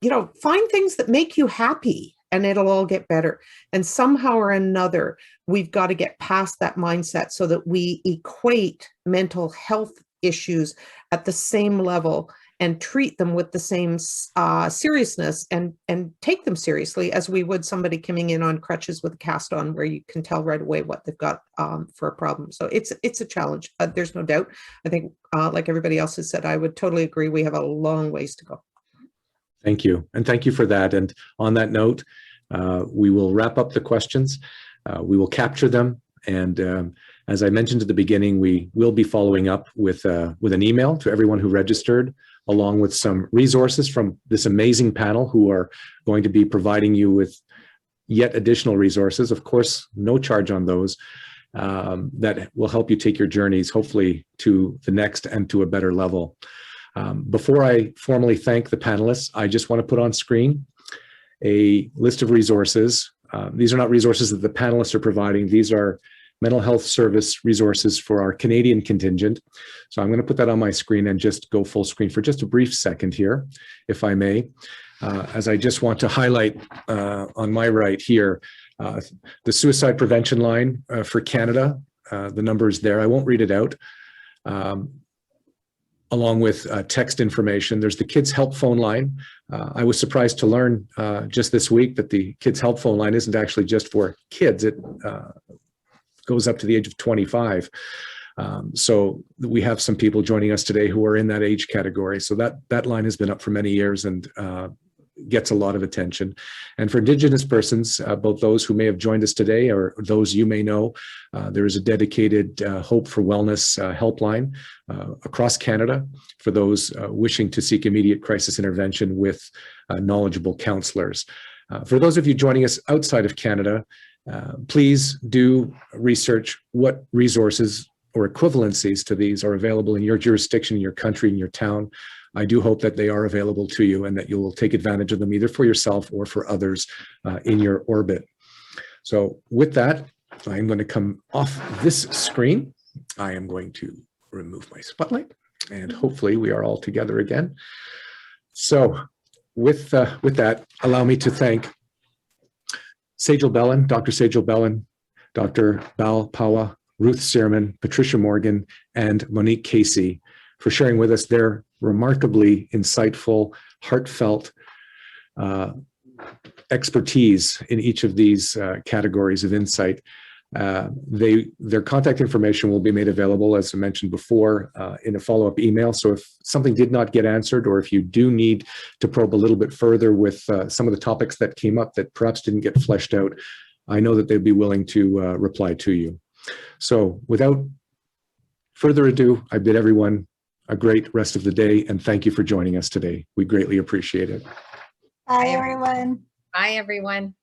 Speaker 6: you know, find things that make you happy and it'll all get better. And somehow or another, we've got to get past that mindset so that we equate mental health issues at the same level and treat them with the same seriousness and take them seriously as we would somebody coming in on crutches with a cast on, where you can tell right away what they've got for a problem. So it's a challenge. There's no doubt. I think like everybody else has said, I would totally agree. We have a long ways to go.
Speaker 1: Thank you. And thank you for that. And on that note, we will wrap up the questions. We will capture them. And as I mentioned at the beginning, we will be following up with an email to everyone who registered, along with some resources from this amazing panel who are going to be providing you with yet additional resources. Of course, no charge on those, that will help you take your journeys, hopefully, to the next and to a better level. Before I formally thank the panelists, I just want to put on screen a list of resources. These are not resources that the panelists are providing. These are mental health service resources for our Canadian contingent. So I'm going to put that on my screen and just go full screen for just a brief second here, if I may, as I just want to highlight on my right here, the suicide prevention line for Canada. The number is there. I won't read it out. Along with text information. There's the Kids Help phone line. I was surprised to learn just this week that the Kids Help phone line isn't actually just for kids. It goes up to the age of 25. So we have some people joining us today who are in that age category. So that line has been up for many years and gets a lot of attention. And for Indigenous persons, both those who may have joined us today or those you may know, there is a dedicated Hope for Wellness helpline across Canada for those wishing to seek immediate crisis intervention with knowledgeable counselors. For those of you joining us outside of Canada, please do research what resources or equivalencies to these are available in your jurisdiction, in your country, in your town. I do hope that they are available to you and that you will take advantage of them either for yourself or for others in your orbit. So with that, I'm going to come off this screen. I am going to remove my spotlight and hopefully we are all together again. So with that, allow me to thank Sagel Bellen, Dr. Sagel Bellen, Dr. Bal Pawa, Ruth Sermon, Patricia Morgan, and Monique Casey for sharing with us their remarkably insightful, heartfelt expertise in each of these categories of insight. Their contact information will be made available, as I mentioned before, in a follow-up email. So if something did not get answered, or if you do need to probe a little bit further with some of the topics that came up that perhaps didn't get fleshed out, I know that they'd be willing to reply to you. So without further ado, I bid everyone a great rest of the day, and thank you for joining us today. We greatly appreciate it.
Speaker 5: Bye, everyone.
Speaker 3: Bye, everyone.